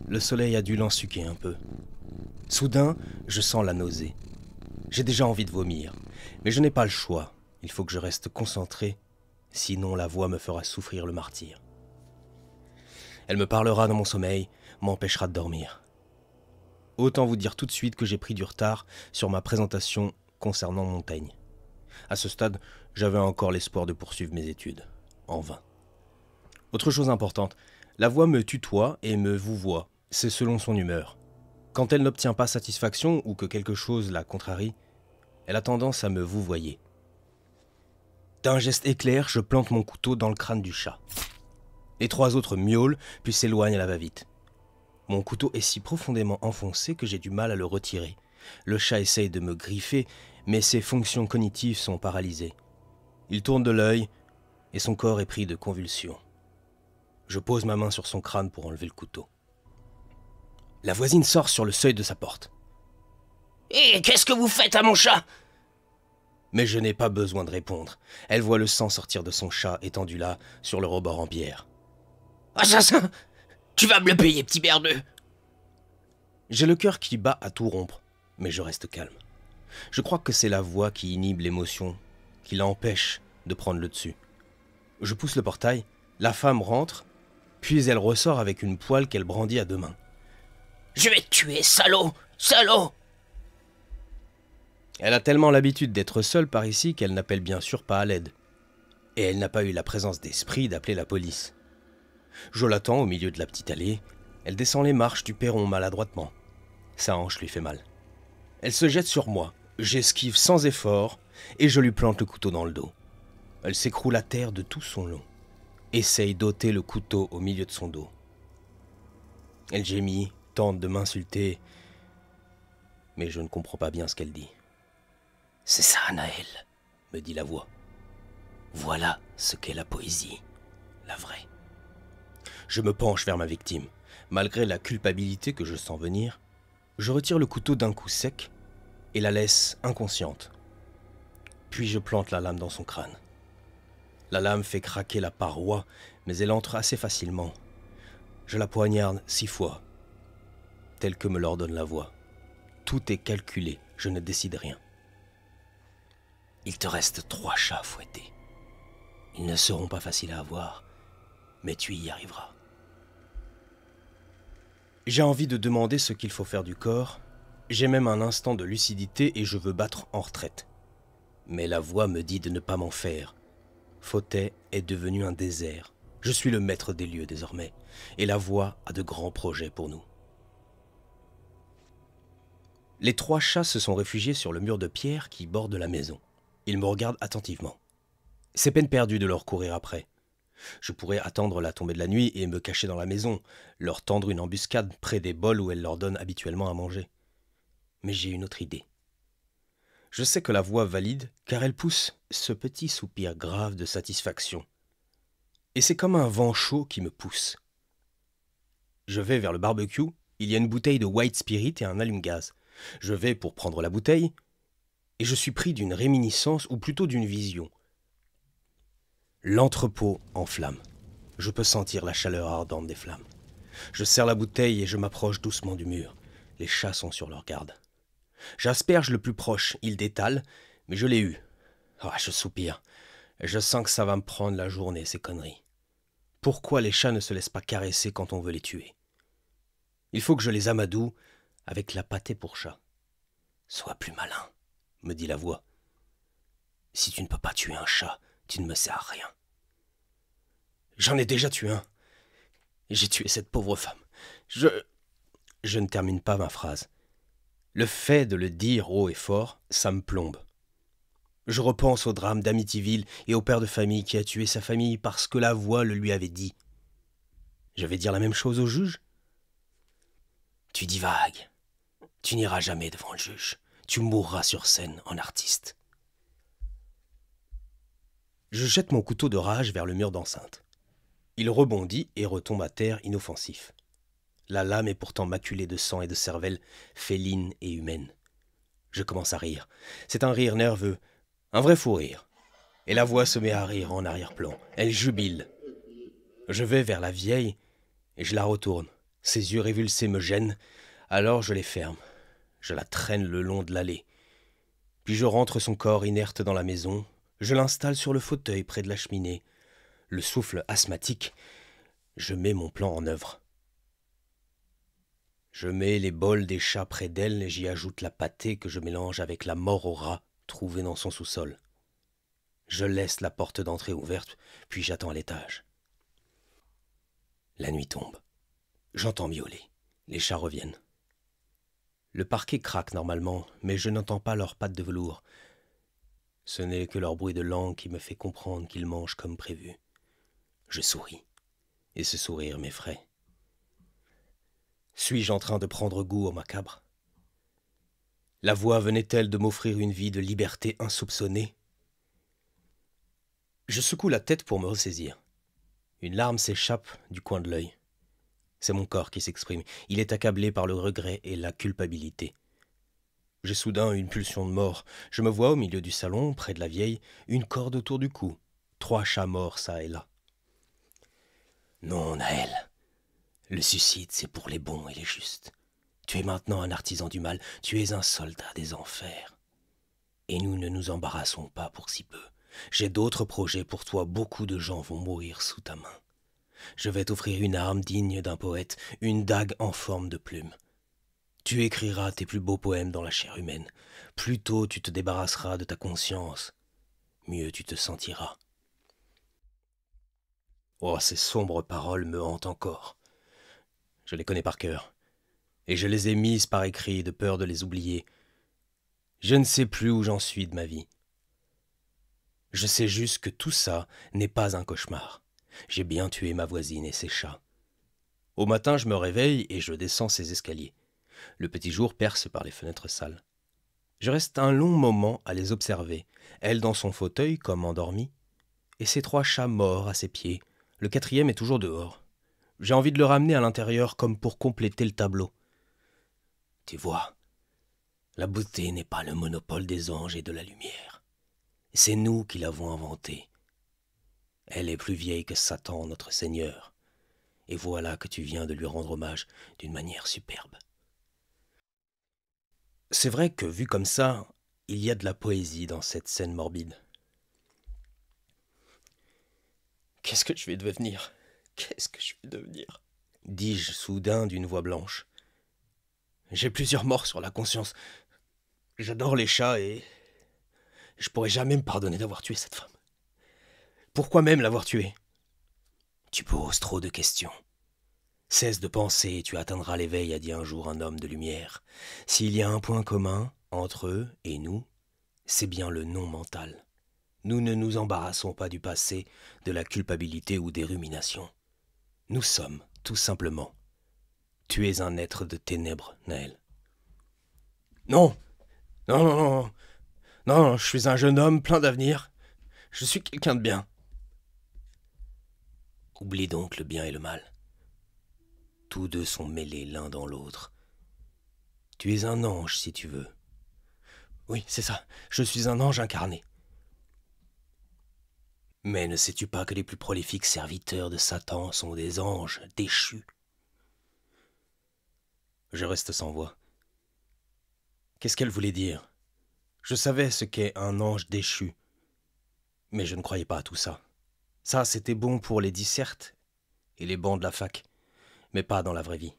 Le soleil a dû l'ensuquer un peu. Soudain, je sens la nausée. J'ai déjà envie de vomir, mais je n'ai pas le choix. Il faut que je reste concentré, sinon la voix me fera souffrir le martyre. Elle me parlera dans mon sommeil, m'empêchera de dormir. Autant vous dire tout de suite que j'ai pris du retard sur ma présentation concernant Montaigne. À ce stade, j'avais encore l'espoir de poursuivre mes études. En vain. Autre chose importante, la voix me tutoie et me vouvoie. C'est selon son humeur. Quand elle n'obtient pas satisfaction ou que quelque chose la contrarie, elle a tendance à me vouvoyer. D'un geste éclair, je plante mon couteau dans le crâne du chat. Les trois autres miaulent, puis s'éloignent à la va-vite. Mon couteau est si profondément enfoncé que j'ai du mal à le retirer. Le chat essaye de me griffer, mais ses fonctions cognitives sont paralysées. Il tourne de l'œil et son corps est pris de convulsions. Je pose ma main sur son crâne pour enlever le couteau. La voisine sort sur le seuil de sa porte. « Hé, qu'est-ce que vous faites à mon chat ?» Mais je n'ai pas besoin de répondre. Elle voit le sang sortir de son chat étendu là, sur le rebord en pierre. « Assassin, tu vas me le payer, petit merdeux !» J'ai le cœur qui bat à tout rompre, mais je reste calme. Je crois que c'est la voix qui inhibe l'émotion, qui l'empêche de prendre le dessus. Je pousse le portail, la femme rentre, puis elle ressort avec une poêle qu'elle brandit à deux mains. « Je vais te tuer, salaud, salaud !» Elle a tellement l'habitude d'être seule par ici qu'elle n'appelle bien sûr pas à l'aide. Et elle n'a pas eu la présence d'esprit d'appeler la police. Je l'attends au milieu de la petite allée. Elle descend les marches du perron maladroitement. Sa hanche lui fait mal. Elle se jette sur moi. J'esquive sans effort et je lui plante le couteau dans le dos. Elle s'écroule à terre de tout son long. Essaye d'ôter le couteau au milieu de son dos. Elle gémit, tente de m'insulter, mais je ne comprends pas bien ce qu'elle dit. « C'est ça, Naël, me dit la voix. Voilà ce qu'est la poésie, la vraie. » Je me penche vers ma victime. Malgré la culpabilité que je sens venir, je retire le couteau d'un coup sec et la laisse inconsciente. Puis je plante la lame dans son crâne. La lame fait craquer la paroi, mais elle entre assez facilement. Je la poignarde 6 fois, tel que me l'ordonne la voix. Tout est calculé, je ne décide rien. Il te reste 3 chats à fouetter. Ils ne seront pas faciles à avoir, mais tu y arriveras. J'ai envie de demander ce qu'il faut faire du corps. J'ai même un instant de lucidité et je veux battre en retraite. Mais la voix me dit de ne pas m'en faire. Fauteuil est devenu un désert. Je suis le maître des lieux désormais, et la voix a de grands projets pour nous. Les 3 chats se sont réfugiés sur le mur de pierre qui borde la maison. Ils me regardent attentivement. C'est peine perdue de leur courir après. Je pourrais attendre la tombée de la nuit et me cacher dans la maison, leur tendre une embuscade près des bols où elle leur donne habituellement à manger. Mais j'ai une autre idée. Je sais que la voix valide car elle pousse ce petit soupir grave de satisfaction. Et c'est comme un vent chaud qui me pousse. Je vais vers le barbecue, il y a une bouteille de white spirit et un allume-gaz. Je vais pour prendre la bouteille, et je suis pris d'une réminiscence ou plutôt d'une vision. L'entrepôt en flammes. Je peux sentir la chaleur ardente des flammes. Je serre la bouteille et je m'approche doucement du mur. Les chats sont sur leur garde. J'asperge le plus proche, il détale, mais je l'ai eu. Je soupire. Je sens que ça va me prendre la journée, ces conneries. Pourquoi les chats ne se laissent pas caresser quand on veut les tuer? Il faut que je les amadoue avec la pâtée pour chat. Sois plus malin, me dit la voix. Si tu ne peux pas tuer un chat, tu ne me sers à rien. J'en ai déjà tué un. J'ai tué cette pauvre femme. Je ne termine pas ma phrase. Le fait de le dire haut et fort, ça me plombe. Je repense au drame d'Amityville et au père de famille qui a tué sa famille parce que la voix le lui avait dit. Je vais dire la même chose au juge? Tu divagues. Tu n'iras jamais devant le juge. Tu mourras sur scène en artiste. Je jette mon couteau de rage vers le mur d'enceinte. Il rebondit et retombe à terre inoffensif. La lame est pourtant maculée de sang et de cervelle, féline et humaine. Je commence à rire. C'est un rire nerveux, un vrai fou rire. Et la voix se met à rire en arrière-plan. Elle jubile. Je vais vers la vieille et je la retourne. Ses yeux révulsés me gênent, alors je les ferme. Je la traîne le long de l'allée. Puis je rentre son corps inerte dans la maison. Je l'installe sur le fauteuil près de la cheminée. Le souffle asthmatique, je mets mon plan en œuvre. Je mets les bols des chats près d'elle et j'y ajoute la pâtée que je mélange avec la mort au rat trouvée dans son sous-sol. Je laisse la porte d'entrée ouverte, puis j'attends à l'étage. La nuit tombe. J'entends miauler. Les chats reviennent. Le parquet craque normalement, mais je n'entends pas leurs pattes de velours. Ce n'est que leur bruit de langue qui me fait comprendre qu'ils mangent comme prévu. Je souris, et ce sourire m'effraie. Suis-je en train de prendre goût au macabre? La voix venait-elle de m'offrir une vie de liberté insoupçonnée? Je secoue la tête pour me ressaisir. Une larme s'échappe du coin de l'œil. C'est mon corps qui s'exprime. Il est accablé par le regret et la culpabilité. J'ai soudain une pulsion de mort. Je me vois au milieu du salon, près de la vieille, une corde autour du cou. 3 chats morts çà et là. Non, Naël. Le suicide, c'est pour les bons et les justes. Tu es maintenant un artisan du mal, tu es un soldat des enfers. Et nous ne nous embarrassons pas pour si peu. J'ai d'autres projets pour toi, beaucoup de gens vont mourir sous ta main. Je vais t'offrir une arme digne d'un poète, une dague en forme de plume. Tu écriras tes plus beaux poèmes dans la chair humaine. Plus tôt tu te débarrasseras de ta conscience, mieux tu te sentiras. Oh, ces sombres paroles me hantent encore. Je les connais par cœur, et je les ai mises par écrit de peur de les oublier. Je ne sais plus où j'en suis de ma vie. Je sais juste que tout ça n'est pas un cauchemar. J'ai bien tué ma voisine et ses chats. Au matin, je me réveille et je descends ces escaliers. Le petit jour perce par les fenêtres sales. Je reste un long moment à les observer, elle dans son fauteuil comme endormie, et ses 3 chats morts à ses pieds. Le 4e est toujours dehors. J'ai envie de le ramener à l'intérieur comme pour compléter le tableau. Tu vois, la beauté n'est pas le monopole des anges et de la lumière. C'est nous qui l'avons inventée. Elle est plus vieille que Satan, notre Seigneur. Et voilà que tu viens de lui rendre hommage d'une manière superbe. C'est vrai que, vu comme ça, il y a de la poésie dans cette scène morbide. Qu'est-ce que je vais devenir? Qu'est-ce que je vais devenir? Dis-je soudain d'une voix blanche. J'ai plusieurs morts sur la conscience. J'adore les chats et je pourrais jamais me pardonner d'avoir tué cette femme. Pourquoi même l'avoir tuée? Tu poses trop de questions. Cesse de penser et tu atteindras l'éveil, a dit un jour un homme de lumière. S'il y a un point commun entre eux et nous, c'est bien le non mental. Nous ne nous embarrassons pas du passé, de la culpabilité ou des ruminations. Nous sommes, tout simplement. Tu es un être de ténèbres, Naël. Non, non, non, non, non, je suis un jeune homme plein d'avenir. Je suis quelqu'un de bien. Oublie donc le bien et le mal. Tous deux sont mêlés l'un dans l'autre. Tu es un ange, si tu veux. Oui, c'est ça, je suis un ange incarné. Mais ne sais-tu pas que les plus prolifiques serviteurs de Satan sont des anges déchus? Je reste sans voix. Qu'est-ce qu'elle voulait dire? Je savais ce qu'est un ange déchu, mais je ne croyais pas à tout ça. Ça, c'était bon pour les dissertes et les bancs de la fac, mais pas dans la vraie vie.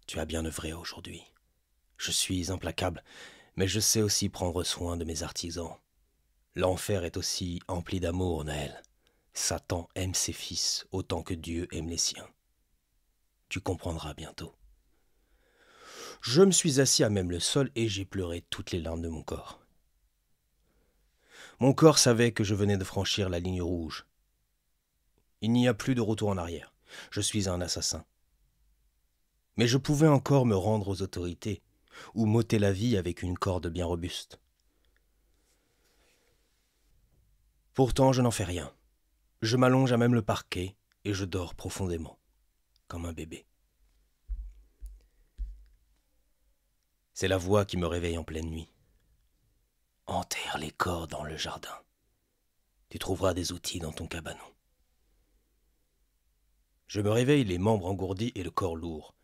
Tu as bien œuvré aujourd'hui. Je suis implacable, mais je sais aussi prendre soin de mes artisans. L'enfer est aussi empli d'amour, Naël. Satan aime ses fils autant que Dieu aime les siens. Tu comprendras bientôt. Je me suis assis à même le sol et j'ai pleuré toutes les larmes de mon corps. Mon corps savait que je venais de franchir la ligne rouge. Il n'y a plus de retour en arrière. Je suis un assassin. Mais je pouvais encore me rendre aux autorités, ou m'ôter la vie avec une corde bien robuste. Pourtant, je n'en fais rien. Je m'allonge à même le parquet et je dors profondément, comme un bébé. C'est la voix qui me réveille en pleine nuit. Enterre les corps dans le jardin. Tu trouveras des outils dans ton cabanon. Je me réveille les membres engourdis et le corps lourd.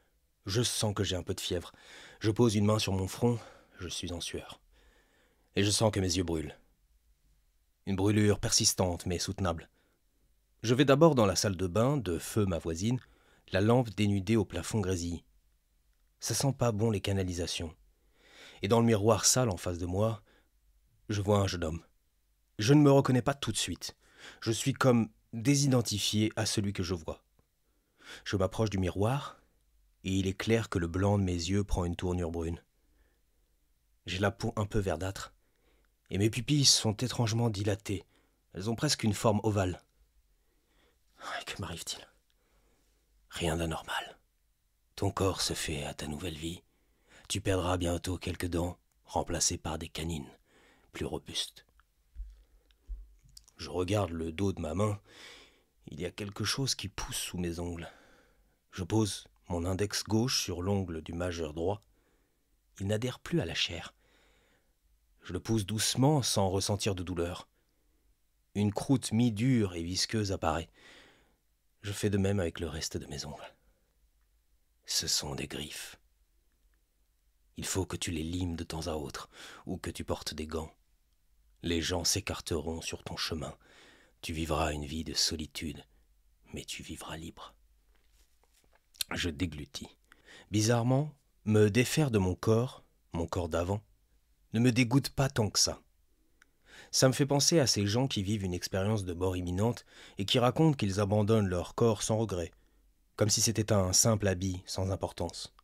Je sens que j'ai un peu de fièvre. Je pose une main sur mon front, je suis en sueur. Et je sens que mes yeux brûlent. Une brûlure persistante mais soutenable. Je vais d'abord dans la salle de bain de Feu, ma voisine, la lampe dénudée au plafond grésille. Ça sent pas bon les canalisations. Et dans le miroir sale en face de moi, je vois un jeune homme. Je ne me reconnais pas tout de suite. Je suis comme désidentifié à celui que je vois. Je m'approche du miroir, et il est clair que le blanc de mes yeux prend une tournure brune. J'ai la peau un peu verdâtre, et mes pupilles sont étrangement dilatées. Elles ont presque une forme ovale. Que m'arrive-t-il? Rien d'anormal. Ton corps se fait à ta nouvelle vie. Tu perdras bientôt quelques dents, remplacées par des canines, plus robustes. Je regarde le dos de ma main. Il y a quelque chose qui pousse sous mes ongles. Je pose mon index gauche sur l'ongle du majeur droit. Il n'adhère plus à la chair. Je le pousse doucement sans ressentir de douleur. Une croûte mi-dure et visqueuse apparaît. Je fais de même avec le reste de mes ongles. Ce sont des griffes. Il faut que tu les limes de temps à autre, ou que tu portes des gants. Les gens s'écarteront sur ton chemin. Tu vivras une vie de solitude, mais tu vivras libre. Je déglutis. Bizarrement, me défaire de mon corps d'avant, ne me dégoûte pas tant que ça. Ça me fait penser à ces gens qui vivent une expérience de mort imminente et qui racontent qu'ils abandonnent leur corps sans regret, comme si c'était un simple habit sans importance.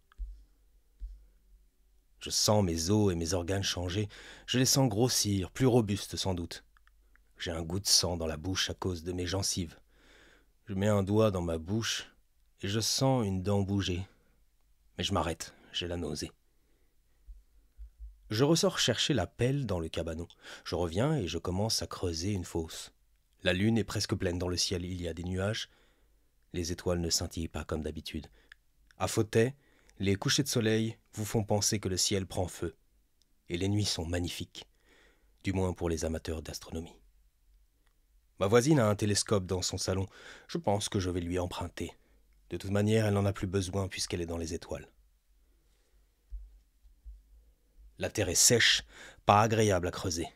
Je sens mes os et mes organes changer, je les sens grossir, plus robustes sans doute. J'ai un goût de sang dans la bouche à cause de mes gencives. Je mets un doigt dans ma bouche et je sens une dent bouger. Mais je m'arrête, j'ai la nausée. Je ressors chercher la pelle dans le cabanon. Je reviens et je commence à creuser une fosse. La lune est presque pleine dans le ciel, il y a des nuages. Les étoiles ne scintillent pas comme d'habitude. À Fauteuil, les couchers de soleil vous font penser que le ciel prend feu. Et les nuits sont magnifiques, du moins pour les amateurs d'astronomie. Ma voisine a un télescope dans son salon. Je pense que je vais lui emprunter. De toute manière, elle n'en a plus besoin puisqu'elle est dans les étoiles. La terre est sèche, pas agréable à creuser.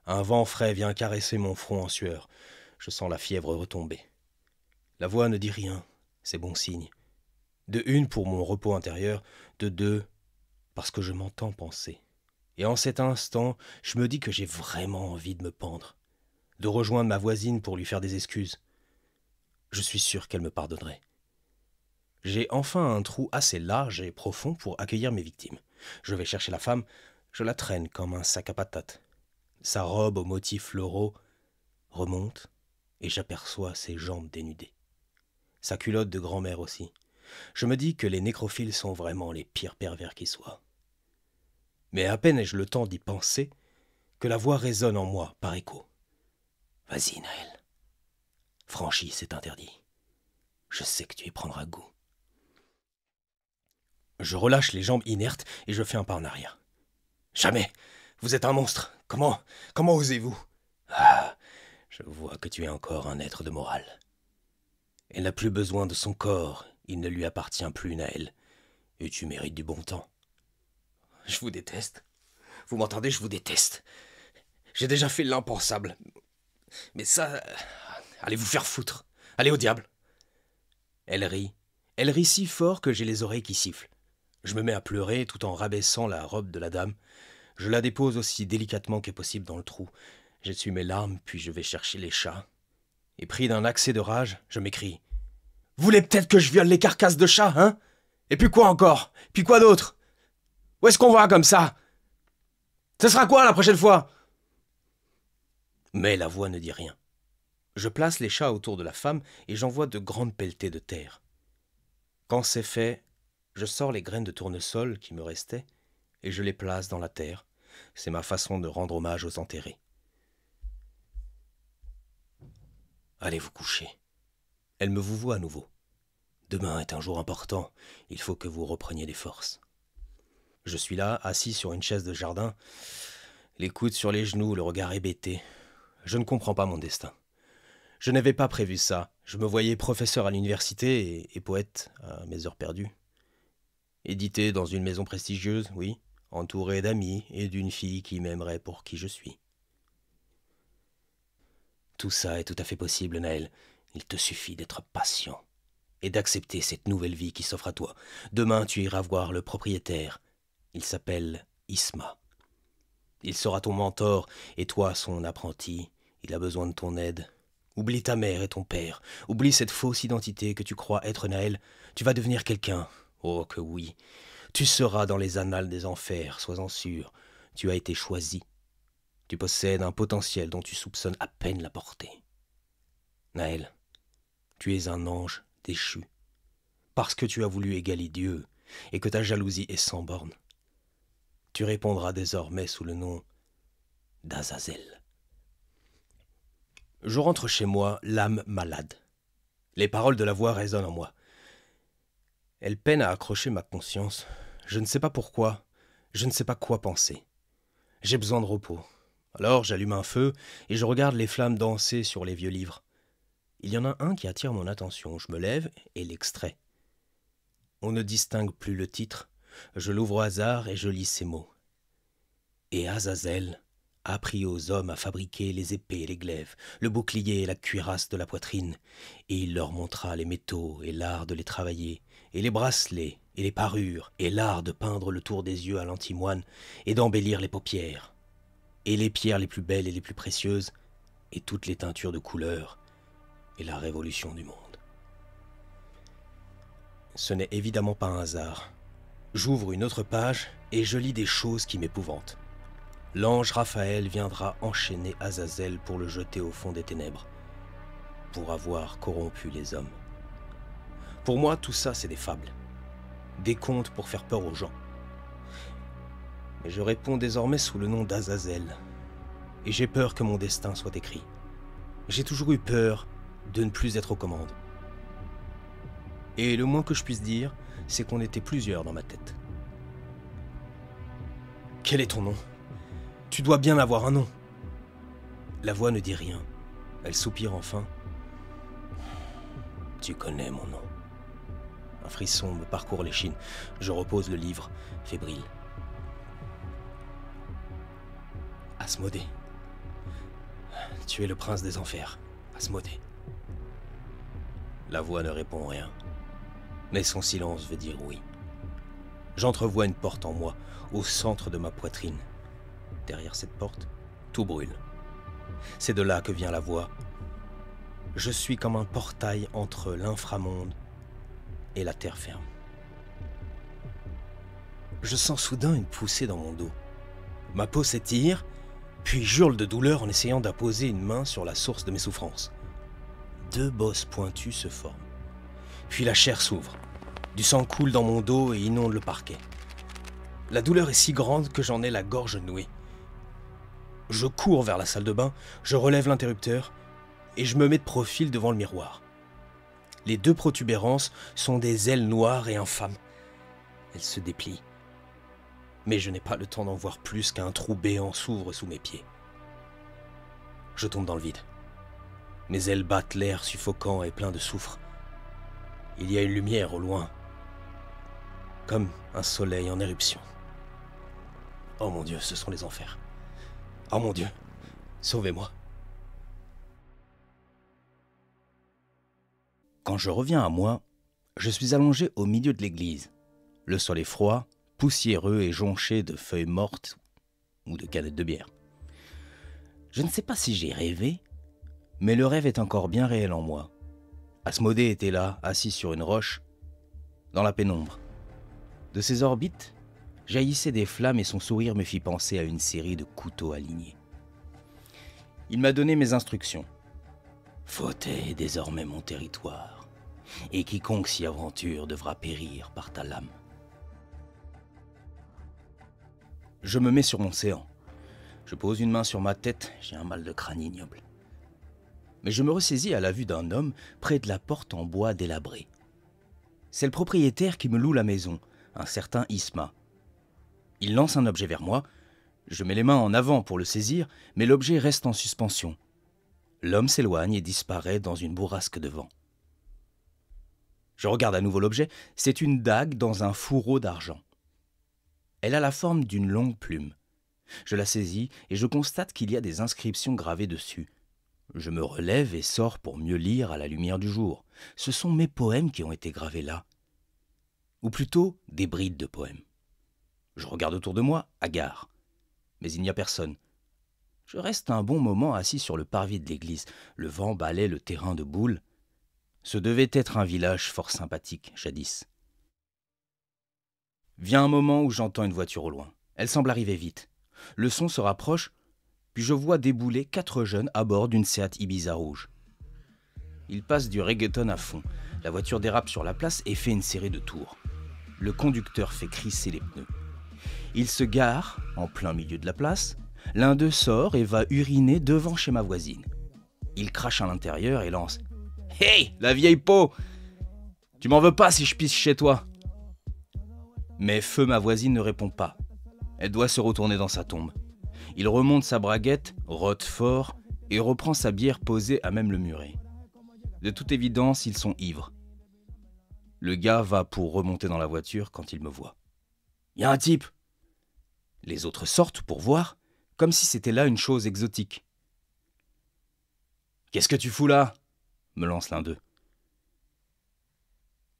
Un vent frais vient caresser mon front en sueur. Je sens la fièvre retomber. La voix ne dit rien, c'est bon signe. De une pour mon repos intérieur, de deux parce que je m'entends penser. Et en cet instant, je me dis que j'ai vraiment envie de me pendre, de rejoindre ma voisine pour lui faire des excuses. Je suis sûr qu'elle me pardonnerait. J'ai enfin un trou assez large et profond pour accueillir mes victimes. Je vais chercher la femme, je la traîne comme un sac à patates. Sa robe aux motifs floraux remonte et j'aperçois ses jambes dénudées. Sa culotte de grand-mère aussi. Je me dis que les nécrophiles sont vraiment les pires pervers qui soient. Mais à peine ai-je le temps d'y penser que la voix résonne en moi par écho. « Vas-y, Naël. Franchis, c'est interdit. Je sais que tu y prendras goût. » Je relâche les jambes inertes et je fais un pas en arrière. « Jamais. Vous êtes un monstre. Comment osez-vous ?»« Ah, je vois que tu es encore un être de morale. Elle n'a plus besoin de son corps. Il ne lui appartient plus, Naël. Et tu mérites du bon temps. » Je vous déteste. Vous m'entendez, je vous déteste. J'ai déjà fait l'impensable. Mais ça... Allez vous faire foutre. Allez au diable. Elle rit. Elle rit si fort que j'ai les oreilles qui sifflent. Je me mets à pleurer tout en rabaissant la robe de la dame. Je la dépose aussi délicatement que possible dans le trou. J'essuie mes larmes, puis je vais chercher les chats. Et pris d'un accès de rage, je m'écrie. « Vous voulez peut-être que je viole les carcasses de chats, hein? Et puis quoi encore? Puis quoi d'autre? Où est-ce qu'on va comme ça? Ce sera quoi la prochaine fois ?» Mais la voix ne dit rien. Je place les chats autour de la femme et j'envoie de grandes pelletées de terre. Quand c'est fait, je sors les graines de tournesol qui me restaient et je les place dans la terre. C'est ma façon de rendre hommage aux enterrés. Allez vous coucher. Elle me vouvoie à nouveau. Demain est un jour important. Il faut que vous repreniez des forces. Je suis là, assis sur une chaise de jardin, les coudes sur les genoux, le regard hébété. Je ne comprends pas mon destin. Je n'avais pas prévu ça. Je me voyais professeur à l'université et poète à mes heures perdues. Édité dans une maison prestigieuse, oui, entouré d'amis et d'une fille qui m'aimerait pour qui je suis. Tout ça est tout à fait possible, Naël. Il te suffit d'être patient et d'accepter cette nouvelle vie qui s'offre à toi. Demain, tu iras voir le propriétaire. Il s'appelle Isma. Il sera ton mentor et toi son apprenti. Il a besoin de ton aide. Oublie ta mère et ton père. Oublie cette fausse identité que tu crois être, Naël. Tu vas devenir quelqu'un. Oh que oui. Tu seras dans les annales des enfers, sois-en sûr. Tu as été choisi. Tu possèdes un potentiel dont tu soupçonnes à peine la portée. Naël, tu es un ange déchu. parce que tu as voulu égaler Dieu et que ta jalousie est sans borne. Tu répondras désormais sous le nom d'Azazel. Je rentre chez moi, l'âme malade. Les paroles de la voix résonnent en moi. Elles peinent à accrocher ma conscience. Je ne sais pas pourquoi, je ne sais pas quoi penser. J'ai besoin de repos. Alors j'allume un feu et je regarde les flammes danser sur les vieux livres. Il y en a un qui attire mon attention. Je me lève et l'extrais. On ne distingue plus le titre. Je l'ouvre au hasard et je lis ces mots. Et Azazel apprit aux hommes à fabriquer les épées et les glaives, le bouclier et la cuirasse de la poitrine, et il leur montra les métaux et l'art de les travailler, et les bracelets et les parures, et l'art de peindre le tour des yeux à l'antimoine, et d'embellir les paupières, et les pierres les plus belles et les plus précieuses, et toutes les teintures de couleurs, et la révolution du monde. Ce n'est évidemment pas un hasard. J'ouvre une autre page et je lis des choses qui m'épouvantent. L'ange Raphaël viendra enchaîner Azazel pour le jeter au fond des ténèbres, pour avoir corrompu les hommes. Pour moi, tout ça, c'est des fables, des contes pour faire peur aux gens. Mais je réponds désormais sous le nom d'Azazel, et j'ai peur que mon destin soit écrit. J'ai toujours eu peur de ne plus être aux commandes. Et le moins que je puisse dire, c'est qu'on était plusieurs dans ma tête. Quel est ton nom ? Tu dois bien avoir un nom. La voix ne dit rien. Elle soupire enfin. Tu connais mon nom. Un frisson me parcourt l'échine. Je repose le livre, fébrile. Asmodée. Tu es le prince des enfers, Asmodée. La voix ne répond rien, mais son silence veut dire oui. J'entrevois une porte en moi, au centre de ma poitrine. Derrière cette porte, tout brûle. C'est de là que vient la voix. Je suis comme un portail entre l'inframonde et la terre ferme. Je sens soudain une poussée dans mon dos. Ma peau s'étire, puis j'hurle de douleur en essayant d'apposer une main sur la source de mes souffrances. 2 bosses pointues se forment. Puis la chair s'ouvre. Du sang coule dans mon dos et inonde le parquet. La douleur est si grande que j'en ai la gorge nouée. Je cours vers la salle de bain, je relève l'interrupteur et je me mets de profil devant le miroir. Les 2 protubérances sont des ailes noires et infâmes. Elles se déplient. Mais je n'ai pas le temps d'en voir plus qu'un trou béant s'ouvre sous mes pieds. Je tombe dans le vide. Mes ailes battent l'air suffocant et plein de soufre. Il y a une lumière au loin, comme un soleil en éruption. Oh mon Dieu, ce sont les enfers. Oh mon Dieu, sauvez-moi. Quand je reviens à moi, je suis allongé au milieu de l'église. Le sol est froid, poussiéreux et jonché de feuilles mortes ou de canettes de bière. Je ne sais pas si j'ai rêvé, mais le rêve est encore bien réel en moi. Asmodée était là, assis sur une roche, dans la pénombre. De ses orbites jaillissaient des flammes et son sourire me fit penser à une série de couteaux alignés. Il m'a donné mes instructions. Photée est désormais mon territoire, et quiconque s'y aventure devra périr par ta lame. Je me mets sur mon séant. Je pose une main sur ma tête, j'ai un mal de crâne ignoble. Mais je me ressaisis à la vue d'un homme près de la porte en bois délabrée. C'est le propriétaire qui me loue la maison, un certain Isma. Il lance un objet vers moi, je mets les mains en avant pour le saisir, mais l'objet reste en suspension. L'homme s'éloigne et disparaît dans une bourrasque de vent. Je regarde à nouveau l'objet, c'est une dague dans un fourreau d'argent. Elle a la forme d'une longue plume. Je la saisis et je constate qu'il y a des inscriptions gravées dessus. Je me relève et sors pour mieux lire à la lumière du jour. Ce sont mes poèmes qui ont été gravés là. Ou plutôt des brides de poèmes. Je regarde autour de moi, hagard. Mais il n'y a personne. Je reste un bon moment assis sur le parvis de l'église. Le vent balaie le terrain de boule. Ce devait être un village fort sympathique, jadis. Vient un moment où j'entends une voiture au loin. Elle semble arriver vite. Le son se rapproche, puis je vois débouler 4 jeunes à bord d'une Seat Ibiza rouge. Ils passent du reggaeton à fond. La voiture dérape sur la place et fait une série de tours. Le conducteur fait crisser les pneus. Il se gare en plein milieu de la place. L'un d'eux sort et va uriner devant chez ma voisine. Il crache à l'intérieur et lance « Hey, la vieille peau! Tu m'en veux pas si je pisse chez toi ?» Mais feu ma voisine ne répond pas. Elle doit se retourner dans sa tombe. Il remonte sa braguette, rote fort et reprend sa bière posée à même le muret. De toute évidence, ils sont ivres. Le gars va pour remonter dans la voiture quand il me voit. « Y a un type !» Les autres sortent pour voir, comme si c'était là une chose exotique. « Qu'est-ce que tu fous là ?» me lance l'un d'eux.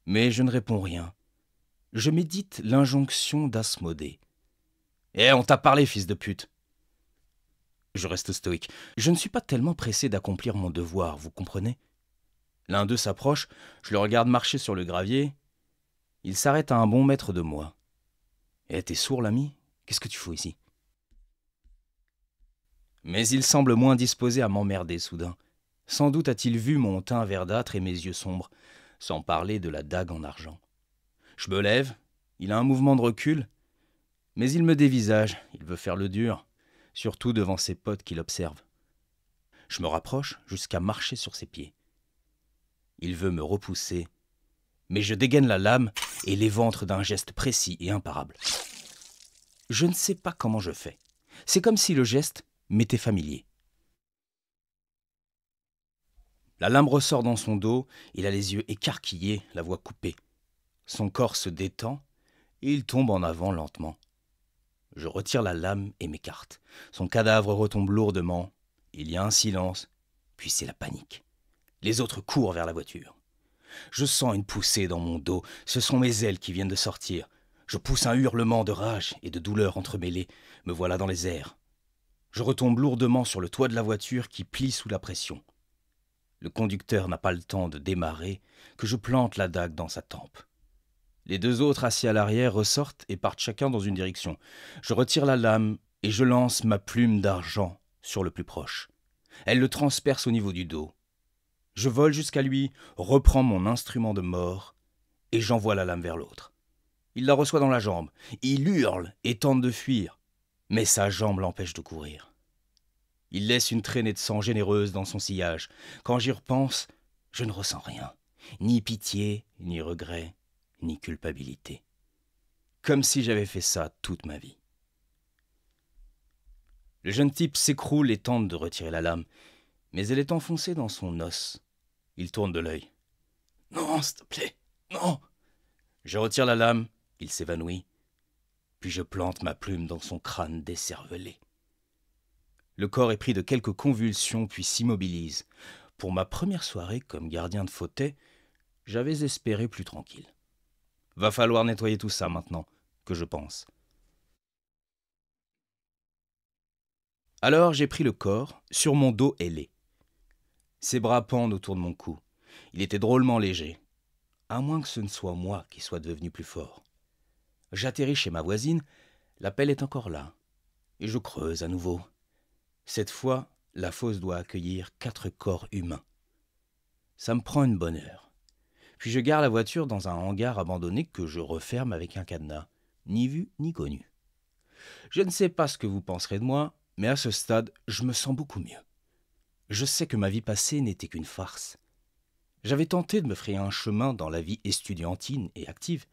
Mais je ne réponds rien. Je médite l'injonction d'Asmodée. « Eh, on t'a parlé, fils de pute !» Je reste stoïque. Je ne suis pas tellement pressé d'accomplir mon devoir, vous comprenez ? L'un d'eux s'approche, je le regarde marcher sur le gravier. Il s'arrête à un bon mètre de moi. « Eh, t'es sourd, l'ami ? Qu'est-ce que tu fous ici ?» Mais il semble moins disposé à m'emmerder soudain. Sans doute a-t-il vu mon teint verdâtre et mes yeux sombres, sans parler de la dague en argent. Je me lève, il a un mouvement de recul, mais il me dévisage, il veut faire le dur, surtout devant ses potes qui l'observent. Je me rapproche jusqu'à marcher sur ses pieds. Il veut me repousser, mais je dégaine la lame et l'éventre d'un geste précis et imparable. Je ne sais pas comment je fais. C'est comme si le geste m'était familier. La lame ressort dans son dos, il a les yeux écarquillés, la voix coupée. Son corps se détend et il tombe en avant lentement. Je retire la lame et m'écarte. Son cadavre retombe lourdement. Il y a un silence, puis c'est la panique. Les autres courent vers la voiture. Je sens une poussée dans mon dos. Ce sont mes ailes qui viennent de sortir. Je pousse un hurlement de rage et de douleur entremêlés. Me voilà dans les airs. Je retombe lourdement sur le toit de la voiture qui plie sous la pression. Le conducteur n'a pas le temps de démarrer que je plante la dague dans sa tempe. Les deux autres assis à l'arrière ressortent et partent chacun dans une direction. Je retire la lame et je lance ma plume d'argent sur le plus proche. Elle le transperce au niveau du dos. Je vole jusqu'à lui, reprends mon instrument de mort et j'envoie la lame vers l'autre. Il la reçoit dans la jambe. Il hurle et tente de fuir, mais sa jambe l'empêche de courir. Il laisse une traînée de sang généreuse dans son sillage. Quand j'y repense, je ne ressens rien. Ni pitié, ni regret, ni culpabilité. Comme si j'avais fait ça toute ma vie. Le jeune type s'écroule et tente de retirer la lame, mais elle est enfoncée dans son os. Il tourne de l'œil. « Non, s'il te plaît, non !» Je retire la lame, il s'évanouit, puis je plante ma plume dans son crâne décervelé. Le corps est pris de quelques convulsions puis s'immobilise. Pour ma première soirée comme gardien de fauteuil, j'avais espéré plus tranquille. Va falloir nettoyer tout ça maintenant, que je pense. Alors j'ai pris le corps, sur mon dos ailé. Ses bras pendent autour de mon cou. Il était drôlement léger, à moins que ce ne soit moi qui soit devenu plus fort. J'atterris chez ma voisine, la pelle est encore là, et je creuse à nouveau. Cette fois, la fosse doit accueillir 4 corps humains. Ça me prend une bonne heure. Puis je gare la voiture dans un hangar abandonné que je referme avec un cadenas, ni vu ni connu. Je ne sais pas ce que vous penserez de moi, mais à ce stade, je me sens beaucoup mieux. Je sais que ma vie passée n'était qu'une farce. J'avais tenté de me frayer un chemin dans la vie estudiantine et active,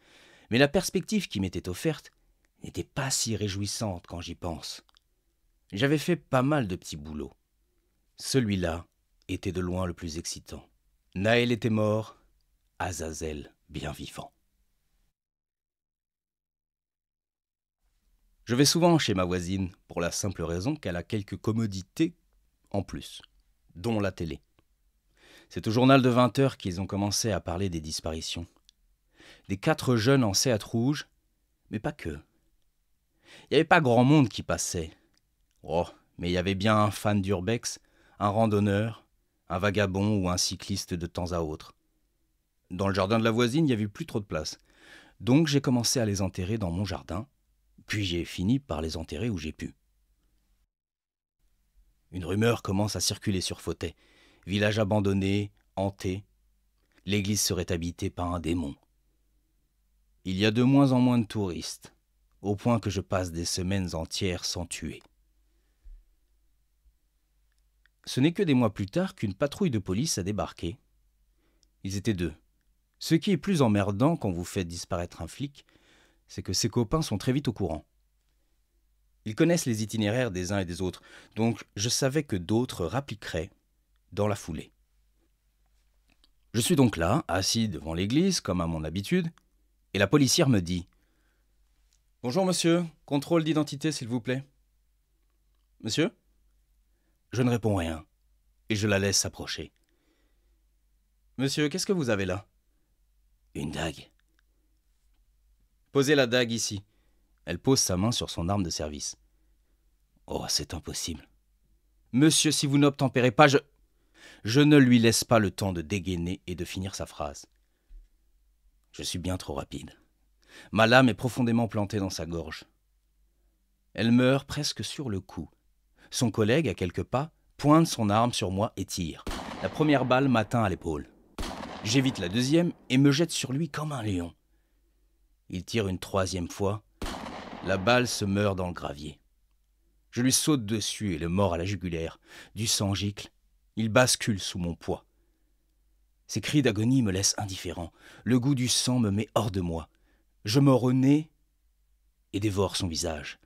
mais la perspective qui m'était offerte n'était pas si réjouissante quand j'y pense. J'avais fait pas mal de petits boulots. Celui-là était de loin le plus excitant. Naël était mort, Azazel bien vivant. Je vais souvent chez ma voisine pour la simple raison qu'elle a quelques commodités en plus, dont la télé. C'est au journal de 20 heures qu'ils ont commencé à parler des disparitions. Des 4 jeunes en Seat rouge, mais pas que. Il n'y avait pas grand monde qui passait. Oh, mais il y avait bien un fan d'urbex, un randonneur, un vagabond ou un cycliste de temps à autre. Dans le jardin de la voisine, il n'y avait plus trop de place. Donc j'ai commencé à les enterrer dans mon jardin, puis j'ai fini par les enterrer où j'ai pu. Une rumeur commence à circuler sur Fauteuil. Village abandonné, hanté. l'église serait habitée par un démon. Il y a de moins en moins de touristes, au point que je passe des semaines entières sans tuer. Ce n'est que des mois plus tard qu'une patrouille de police a débarqué. Ils étaient 2. Ce qui est plus emmerdant quand vous faites disparaître un flic, c'est que ses copains sont très vite au courant. Ils connaissent les itinéraires des uns et des autres, donc je savais que d'autres rappliqueraient dans la foulée. Je suis donc là, assis devant l'église, comme à mon habitude, et la policière me dit « Bonjour monsieur, contrôle d'identité s'il vous plaît. »« Monsieur ?» Je ne réponds rien, et je la laisse s'approcher. « Monsieur, qu'est-ce que vous avez là ?»« Une dague. » Posez la dague ici. » Elle pose sa main sur son arme de service. « Oh, c'est impossible. »« Monsieur, si vous n'obtempérez pas, Je ne lui laisse pas le temps de dégainer et de finir sa phrase. Je suis bien trop rapide. Ma lame est profondément plantée dans sa gorge. Elle meurt presque sur le coup. Son collègue, à quelques pas, pointe son arme sur moi et tire. La première balle m'atteint à l'épaule. J'évite la deuxième et me jette sur lui comme un lion. Il tire une troisième fois. La balle se meurt dans le gravier. Je lui saute dessus et le mords à la jugulaire. Du sang gicle. Il bascule sous mon poids. Ses cris d'agonie me laissent indifférent. Le goût du sang me met hors de moi. Je mords au nez et dévore son visage.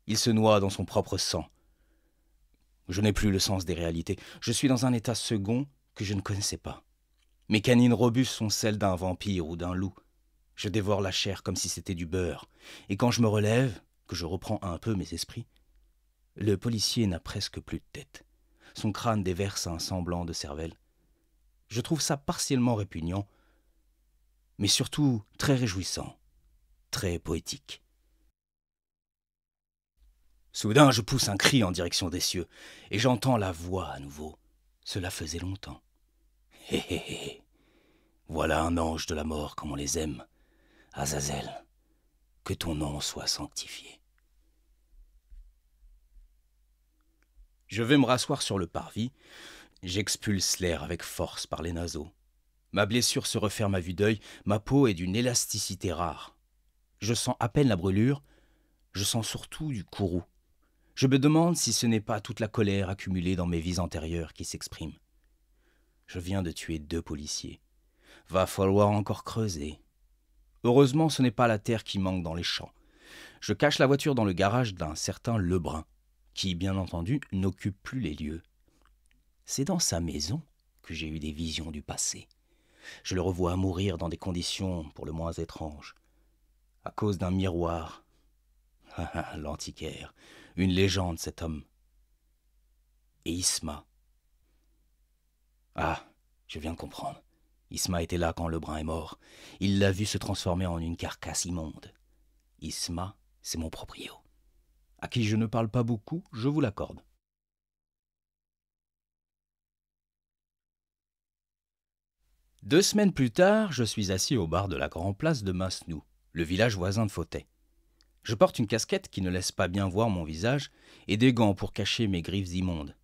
Il se noie dans son propre sang. Je n'ai plus le sens des réalités. Je suis dans un état second que je ne connaissais pas. Mes canines robustes sont celles d'un vampire ou d'un loup. Je dévore la chair comme si c'était du beurre. Et quand je me relève, que je reprends un peu mes esprits, le policier n'a presque plus de tête. Son crâne déverse un semblant de cervelle. Je trouve ça partiellement répugnant, mais surtout très réjouissant, très poétique. Soudain, je pousse un cri en direction des cieux, et j'entends la voix à nouveau. Cela faisait longtemps. Hé hé hé, voilà un ange de la mort comme on les aime. Azazel, que ton nom soit sanctifié. Je vais me rasseoir sur le parvis. J'expulse l'air avec force par les naseaux. Ma blessure se referme à vue d'œil. Ma peau est d'une élasticité rare. Je sens à peine la brûlure. Je sens surtout du courroux. Je me demande si ce n'est pas toute la colère accumulée dans mes vies antérieures qui s'exprime. Je viens de tuer 2 policiers. Va falloir encore creuser. Heureusement, ce n'est pas la terre qui manque dans les champs. Je cache la voiture dans le garage d'un certain Lebrun, qui, bien entendu, n'occupe plus les lieux. C'est dans sa maison que j'ai eu des visions du passé. Je le revois mourir dans des conditions pour le moins étranges. À cause d'un miroir. L'antiquaire, une légende cet homme. Et Isma. Ah, je viens de comprendre. Isma était là quand Lebrun est mort. Il l'a vu se transformer en une carcasse immonde. Isma, c'est mon proprio. À qui je ne parle pas beaucoup, je vous l'accorde. Deux semaines plus tard, je suis assis au bar de la Grand Place de Masnou, le village voisin de Fauteuil. Je porte une casquette qui ne laisse pas bien voir mon visage et des gants pour cacher mes griffes immondes.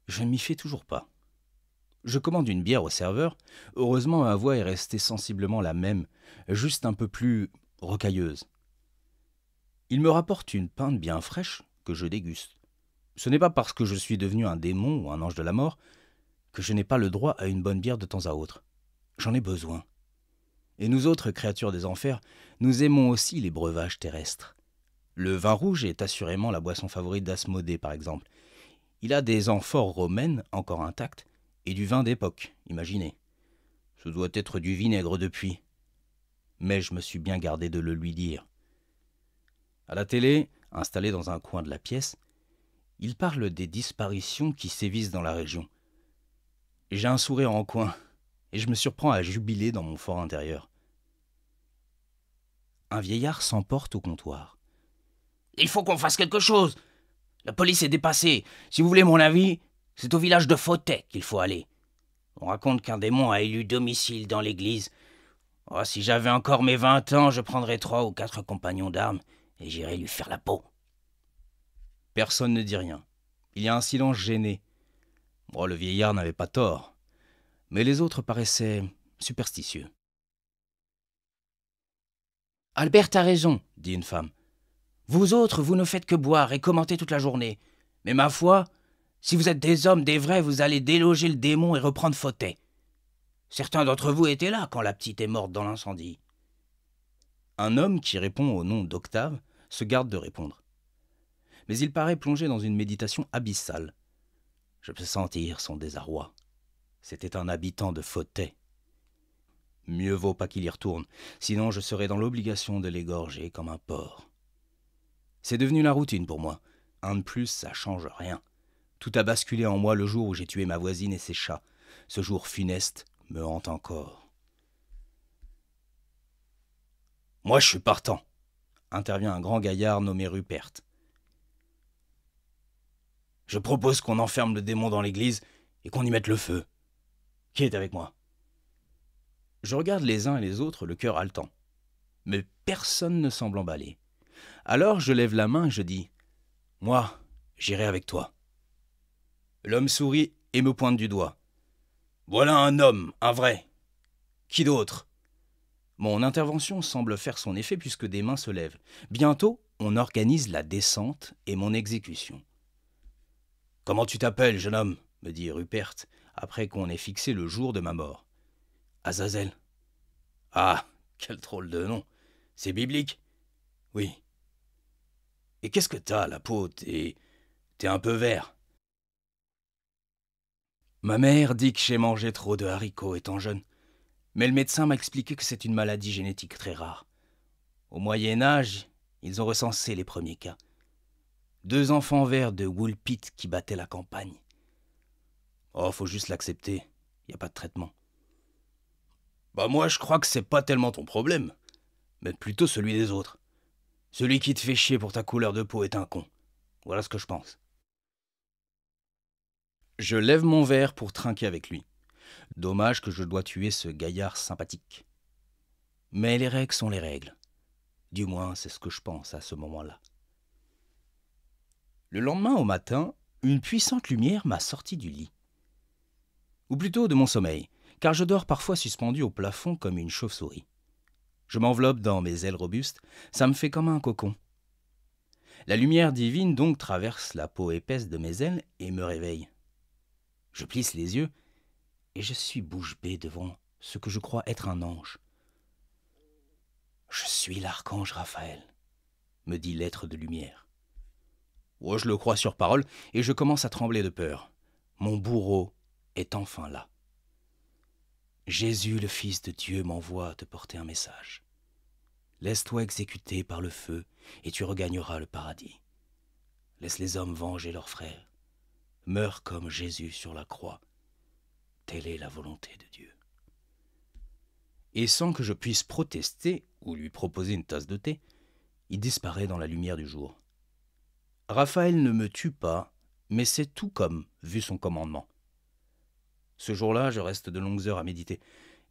Je ne m'y fais toujours pas. Je commande une bière au serveur. Heureusement, ma voix est restée sensiblement la même, juste un peu plus rocailleuse. Il me rapporte une pinte bien fraîche que je déguste. Ce n'est pas parce que je suis devenu un démon ou un ange de la mort que je n'ai pas le droit à une bonne bière de temps à autre. J'en ai besoin. Et nous autres créatures des enfers, nous aimons aussi les breuvages terrestres. Le vin rouge est assurément la boisson favorite d'Asmodée, par exemple. Il a des amphores romaines encore intactes et du vin d'époque, imaginez. Ce doit être du vinaigre depuis. Mais je me suis bien gardé de le lui dire. À la télé, installé dans un coin de la pièce, il parle des disparitions qui sévissent dans la région. J'ai un sourire en coin, et je me surprends à jubiler dans mon fort intérieur. Un vieillard s'emporte au comptoir. « Il faut qu'on fasse quelque chose. La police est dépassée. Si vous voulez mon avis, c'est au village de Fauteuil qu'il faut aller. On raconte qu'un démon a élu domicile dans l'église. Oh, si j'avais encore mes 20 ans, je prendrais 3 ou 4 compagnons d'armes et j'irais lui faire la peau. » Personne ne dit rien. Il y a un silence gêné. Le vieillard n'avait pas tort. mais les autres paraissaient superstitieux. « Albert a raison, dit une femme. Vous autres, vous ne faites que boire et commenter toute la journée. Mais ma foi, si vous êtes des hommes, des vrais, vous allez déloger le démon et reprendre Fautet. Certains d'entre vous étaient là quand la petite est morte dans l'incendie. » Un homme qui répond au nom d'Octave se garde de répondre. Mais il paraît plongé dans une méditation abyssale. Je peux sentir son désarroi. C'était un habitant de Fautet. Mieux vaut pas qu'il y retourne, sinon je serais dans l'obligation de l'égorger comme un porc. C'est devenu la routine pour moi. Un de plus, ça change rien. Tout a basculé en moi le jour où j'ai tué ma voisine et ses chats. Ce jour funeste me hante encore. « Moi, je suis partant », intervient un grand gaillard nommé Rupert. « Je propose qu'on enferme le démon dans l'église et qu'on y mette le feu. Qui est avec moi ?» Je regarde les uns et les autres, le cœur haletant. Mais personne ne semble emballé. Alors je lève la main et je dis « Moi, j'irai avec toi. » L'homme sourit et me pointe du doigt. « Voilà un homme, un vrai. Qui d'autre ?» Mon intervention semble faire son effet puisque des mains se lèvent. Bientôt, on organise la descente et mon exécution. « Comment tu t'appelles, jeune homme ?» me dit Rupert, après qu'on ait fixé le jour de ma mort. « Azazel. »« Ah, quel drôle de nom. C'est biblique ?»« Oui. »« Et qu'est-ce que t'as, la peau? T'es un peu vert. » Ma mère dit que j'ai mangé trop de haricots étant jeune. Mais le médecin m'a expliqué que c'est une maladie génétique très rare. Au Moyen-Âge, ils ont recensé les premiers cas. 2 enfants verts de Woolpit qui battaient la campagne. Oh, faut juste l'accepter. Y a pas de traitement. Bah moi, je crois que c'est pas tellement ton problème, mais plutôt celui des autres. Celui qui te fait chier pour ta couleur de peau est un con. Voilà ce que je pense. Je lève mon verre pour trinquer avec lui. Dommage que je dois tuer ce gaillard sympathique. Mais les règles sont les règles. Du moins, c'est ce que je pense à ce moment-là. Le lendemain au matin, une puissante lumière m'a sorti du lit. Ou plutôt de mon sommeil, car je dors parfois suspendu au plafond comme une chauve-souris. Je m'enveloppe dans mes ailes robustes, ça me fait comme un cocon. La lumière divine donc traverse la peau épaisse de mes ailes et me réveille. Je plisse les yeux et je suis bouche bée devant ce que je crois être un ange. « Je suis l'archange Raphaël », me dit l'être de lumière. Ouais, je le crois sur parole et je commence à trembler de peur. Mon bourreau est enfin là. Jésus, le Fils de Dieu, m'envoie te porter un message. Laisse-toi exécuter par le feu et tu regagneras le paradis. Laisse les hommes venger leurs frères. Meurs comme Jésus sur la croix. Telle est la volonté de Dieu. Et sans que je puisse protester ou lui proposer une tasse de thé, il disparaît dans la lumière du jour. Raphaël ne me tue pas, mais c'est tout comme, vu son commandement. Ce jour-là, je reste de longues heures à méditer,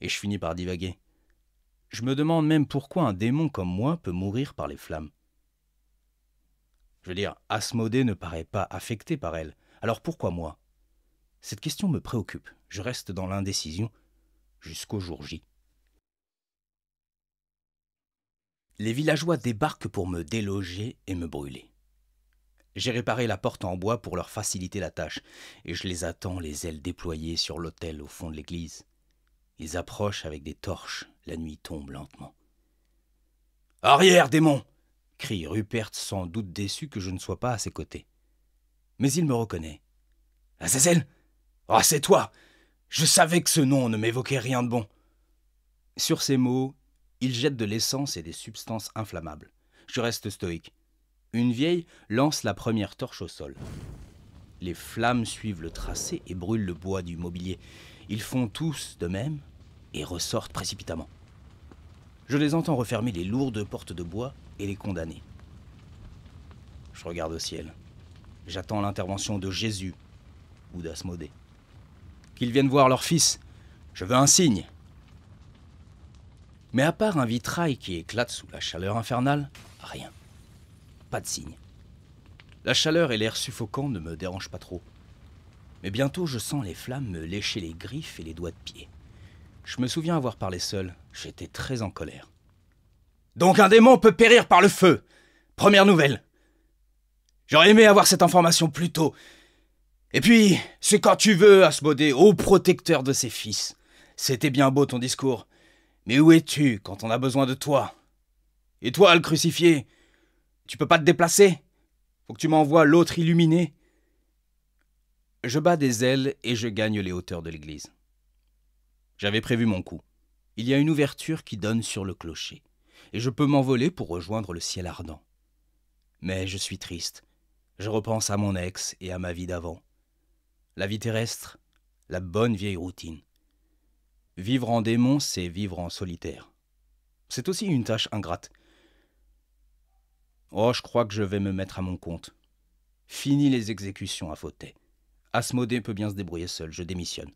et je finis par divaguer. Je me demande même pourquoi un démon comme moi peut mourir par les flammes. Je veux dire, Asmodée ne paraît pas affecté par elle, alors pourquoi moi? Cette question me préoccupe, je reste dans l'indécision jusqu'au jour J. Les villageois débarquent pour me déloger et me brûler. J'ai réparé la porte en bois pour leur faciliter la tâche, et je les attends les ailes déployées sur l'autel au fond de l'église. Ils approchent avec des torches, la nuit tombe lentement. « Arrière, démon !» crie Rupert, sans doute déçu que je ne sois pas à ses côtés. Mais il me reconnaît. « Azazel ! Oh, c'est toi ! Je savais que ce nom ne m'évoquait rien de bon. » Sur ces mots, il jette de l'essence et des substances inflammables. Je reste stoïque. Une vieille lance la première torche au sol. Les flammes suivent le tracé et brûlent le bois du mobilier. Ils font tous de même et ressortent précipitamment. Je les entends refermer les lourdes portes de bois et les condamner. Je regarde au ciel. J'attends l'intervention de Jésus ou d'Asmodée. Qu'ils viennent voir leur fils. Je veux un signe. Mais à part un vitrail qui éclate sous la chaleur infernale, rien. Pas de signe. La chaleur et l'air suffocant ne me dérangent pas trop. Mais bientôt je sens les flammes me lécher les griffes et les doigts de pied. Je me souviens avoir parlé seul, j'étais très en colère. Donc un démon peut périr par le feu. Première nouvelle. J'aurais aimé avoir cette information plus tôt. Et puis, c'est quand tu veux, Asmodée, ô protecteur de ses fils. C'était bien beau ton discours. Mais où es-tu quand on a besoin de toi? Et toi, le crucifié, tu peux pas te déplacer? Faut que tu m'envoies l'autre illuminé. Je bats des ailes et je gagne les hauteurs de l'église. J'avais prévu mon coup. Il y a une ouverture qui donne sur le clocher, et je peux m'envoler pour rejoindre le ciel ardent. Mais je suis triste. Je repense à mon ex et à ma vie d'avant. La vie terrestre, la bonne vieille routine. Vivre en démon, c'est vivre en solitaire. C'est aussi une tâche ingrate. Oh, je crois que je vais me mettre à mon compte. Fini les exécutions à Fauteuil. Asmodée peut bien se débrouiller seul, je démissionne.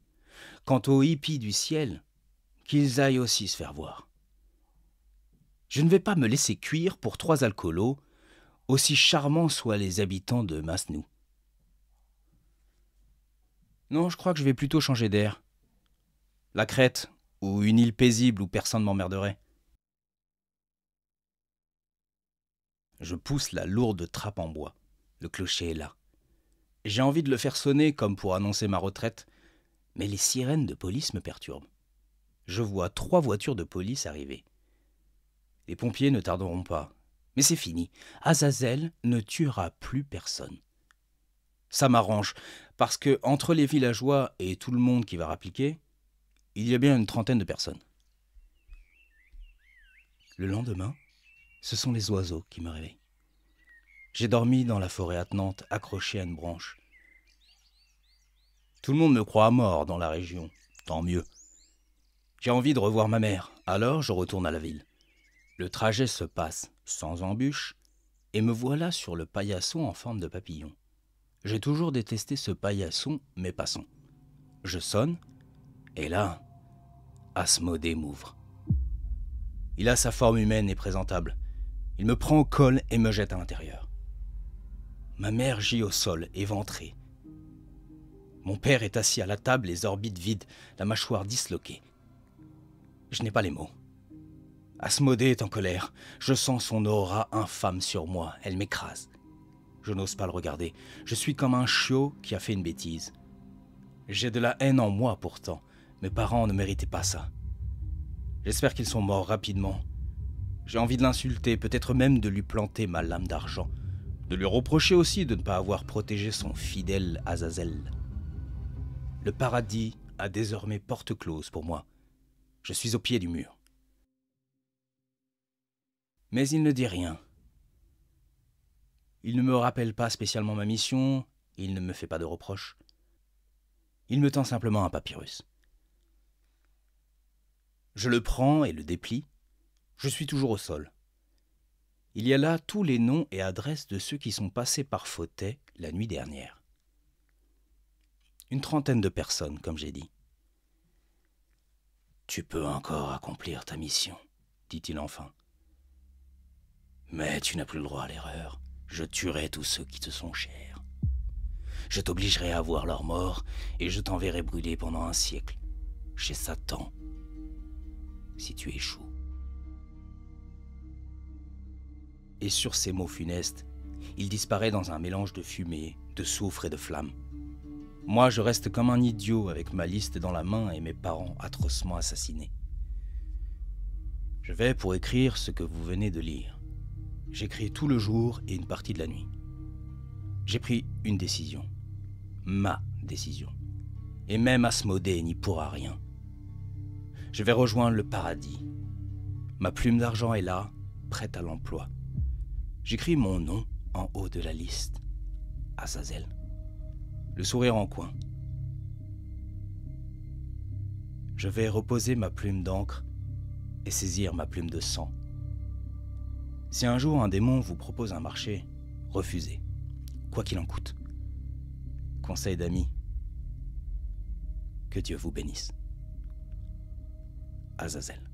Quant aux hippies du ciel, qu'ils aillent aussi se faire voir. Je ne vais pas me laisser cuire pour 3 alcoolos, aussi charmants soient les habitants de Masnou. Non, je crois que je vais plutôt changer d'air. La Crète, ou une île paisible où personne ne m'emmerderait. Je pousse la lourde trappe en bois. Le clocher est là. J'ai envie de le faire sonner comme pour annoncer ma retraite, mais les sirènes de police me perturbent. Je vois 3 voitures de police arriver. Les pompiers ne tarderont pas. Mais c'est fini. Azazel ne tuera plus personne. Ça m'arrange, parce que entre les villageois et tout le monde qui va rappliquer, il y a bien une 30aine de personnes. Le lendemain, ce sont les oiseaux qui me réveillent. J'ai dormi dans la forêt attenante, accroché à une branche. Tout le monde me croit mort dans la région, tant mieux. J'ai envie de revoir ma mère, alors je retourne à la ville. Le trajet se passe sans embûche, et me voilà sur le paillasson en forme de papillon. J'ai toujours détesté ce paillasson, mais passons. Je sonne, et là, Asmodée m'ouvre. Il a sa forme humaine et présentable. Il me prend au col et me jette à l'intérieur. Ma mère gît au sol, éventrée. Mon père est assis à la table, les orbites vides, la mâchoire disloquée. Je n'ai pas les mots. Asmodée est en colère. Je sens son aura infâme sur moi. Elle m'écrase. Je n'ose pas le regarder. Je suis comme un chiot qui a fait une bêtise. J'ai de la haine en moi pourtant. Mes parents ne méritaient pas ça. J'espère qu'ils sont morts rapidement. J'ai envie de l'insulter, peut-être même de lui planter ma lame d'argent. De lui reprocher aussi de ne pas avoir protégé son fidèle Azazel. Le paradis a désormais porte close pour moi. Je suis au pied du mur. Mais il ne dit rien. Il ne me rappelle pas spécialement ma mission, il ne me fait pas de reproches. Il me tend simplement un papyrus. Je le prends et le déplie. Je suis toujours au sol. Il y a là tous les noms et adresses de ceux qui sont passés par Fauteuil la nuit dernière. Une 30aine de personnes, comme j'ai dit. « Tu peux encore accomplir ta mission, dit-il enfin. Mais tu n'as plus le droit à l'erreur. Je tuerai tous ceux qui te sont chers. Je t'obligerai à voir leur mort et je t'enverrai brûler pendant un siècle, chez Satan, si tu échoues. » Et sur ces mots funestes, il disparaît dans un mélange de fumée, de soufre et de flammes. Moi, je reste comme un idiot avec ma liste dans la main et mes parents atrocement assassinés. Je vais pour écrire ce que vous venez de lire. J'écris tout le jour et une partie de la nuit. J'ai pris une décision. Ma décision. Et même Asmodée n'y pourra rien. Je vais rejoindre le paradis. Ma plume d'argent est là, prête à l'emploi. J'écris mon nom en haut de la liste. Azazel. Le sourire en coin. Je vais reposer ma plume d'encre et saisir ma plume de sang. Si un jour un démon vous propose un marché, refusez, quoi qu'il en coûte. Conseil d'amis. Que Dieu vous bénisse. Azazel.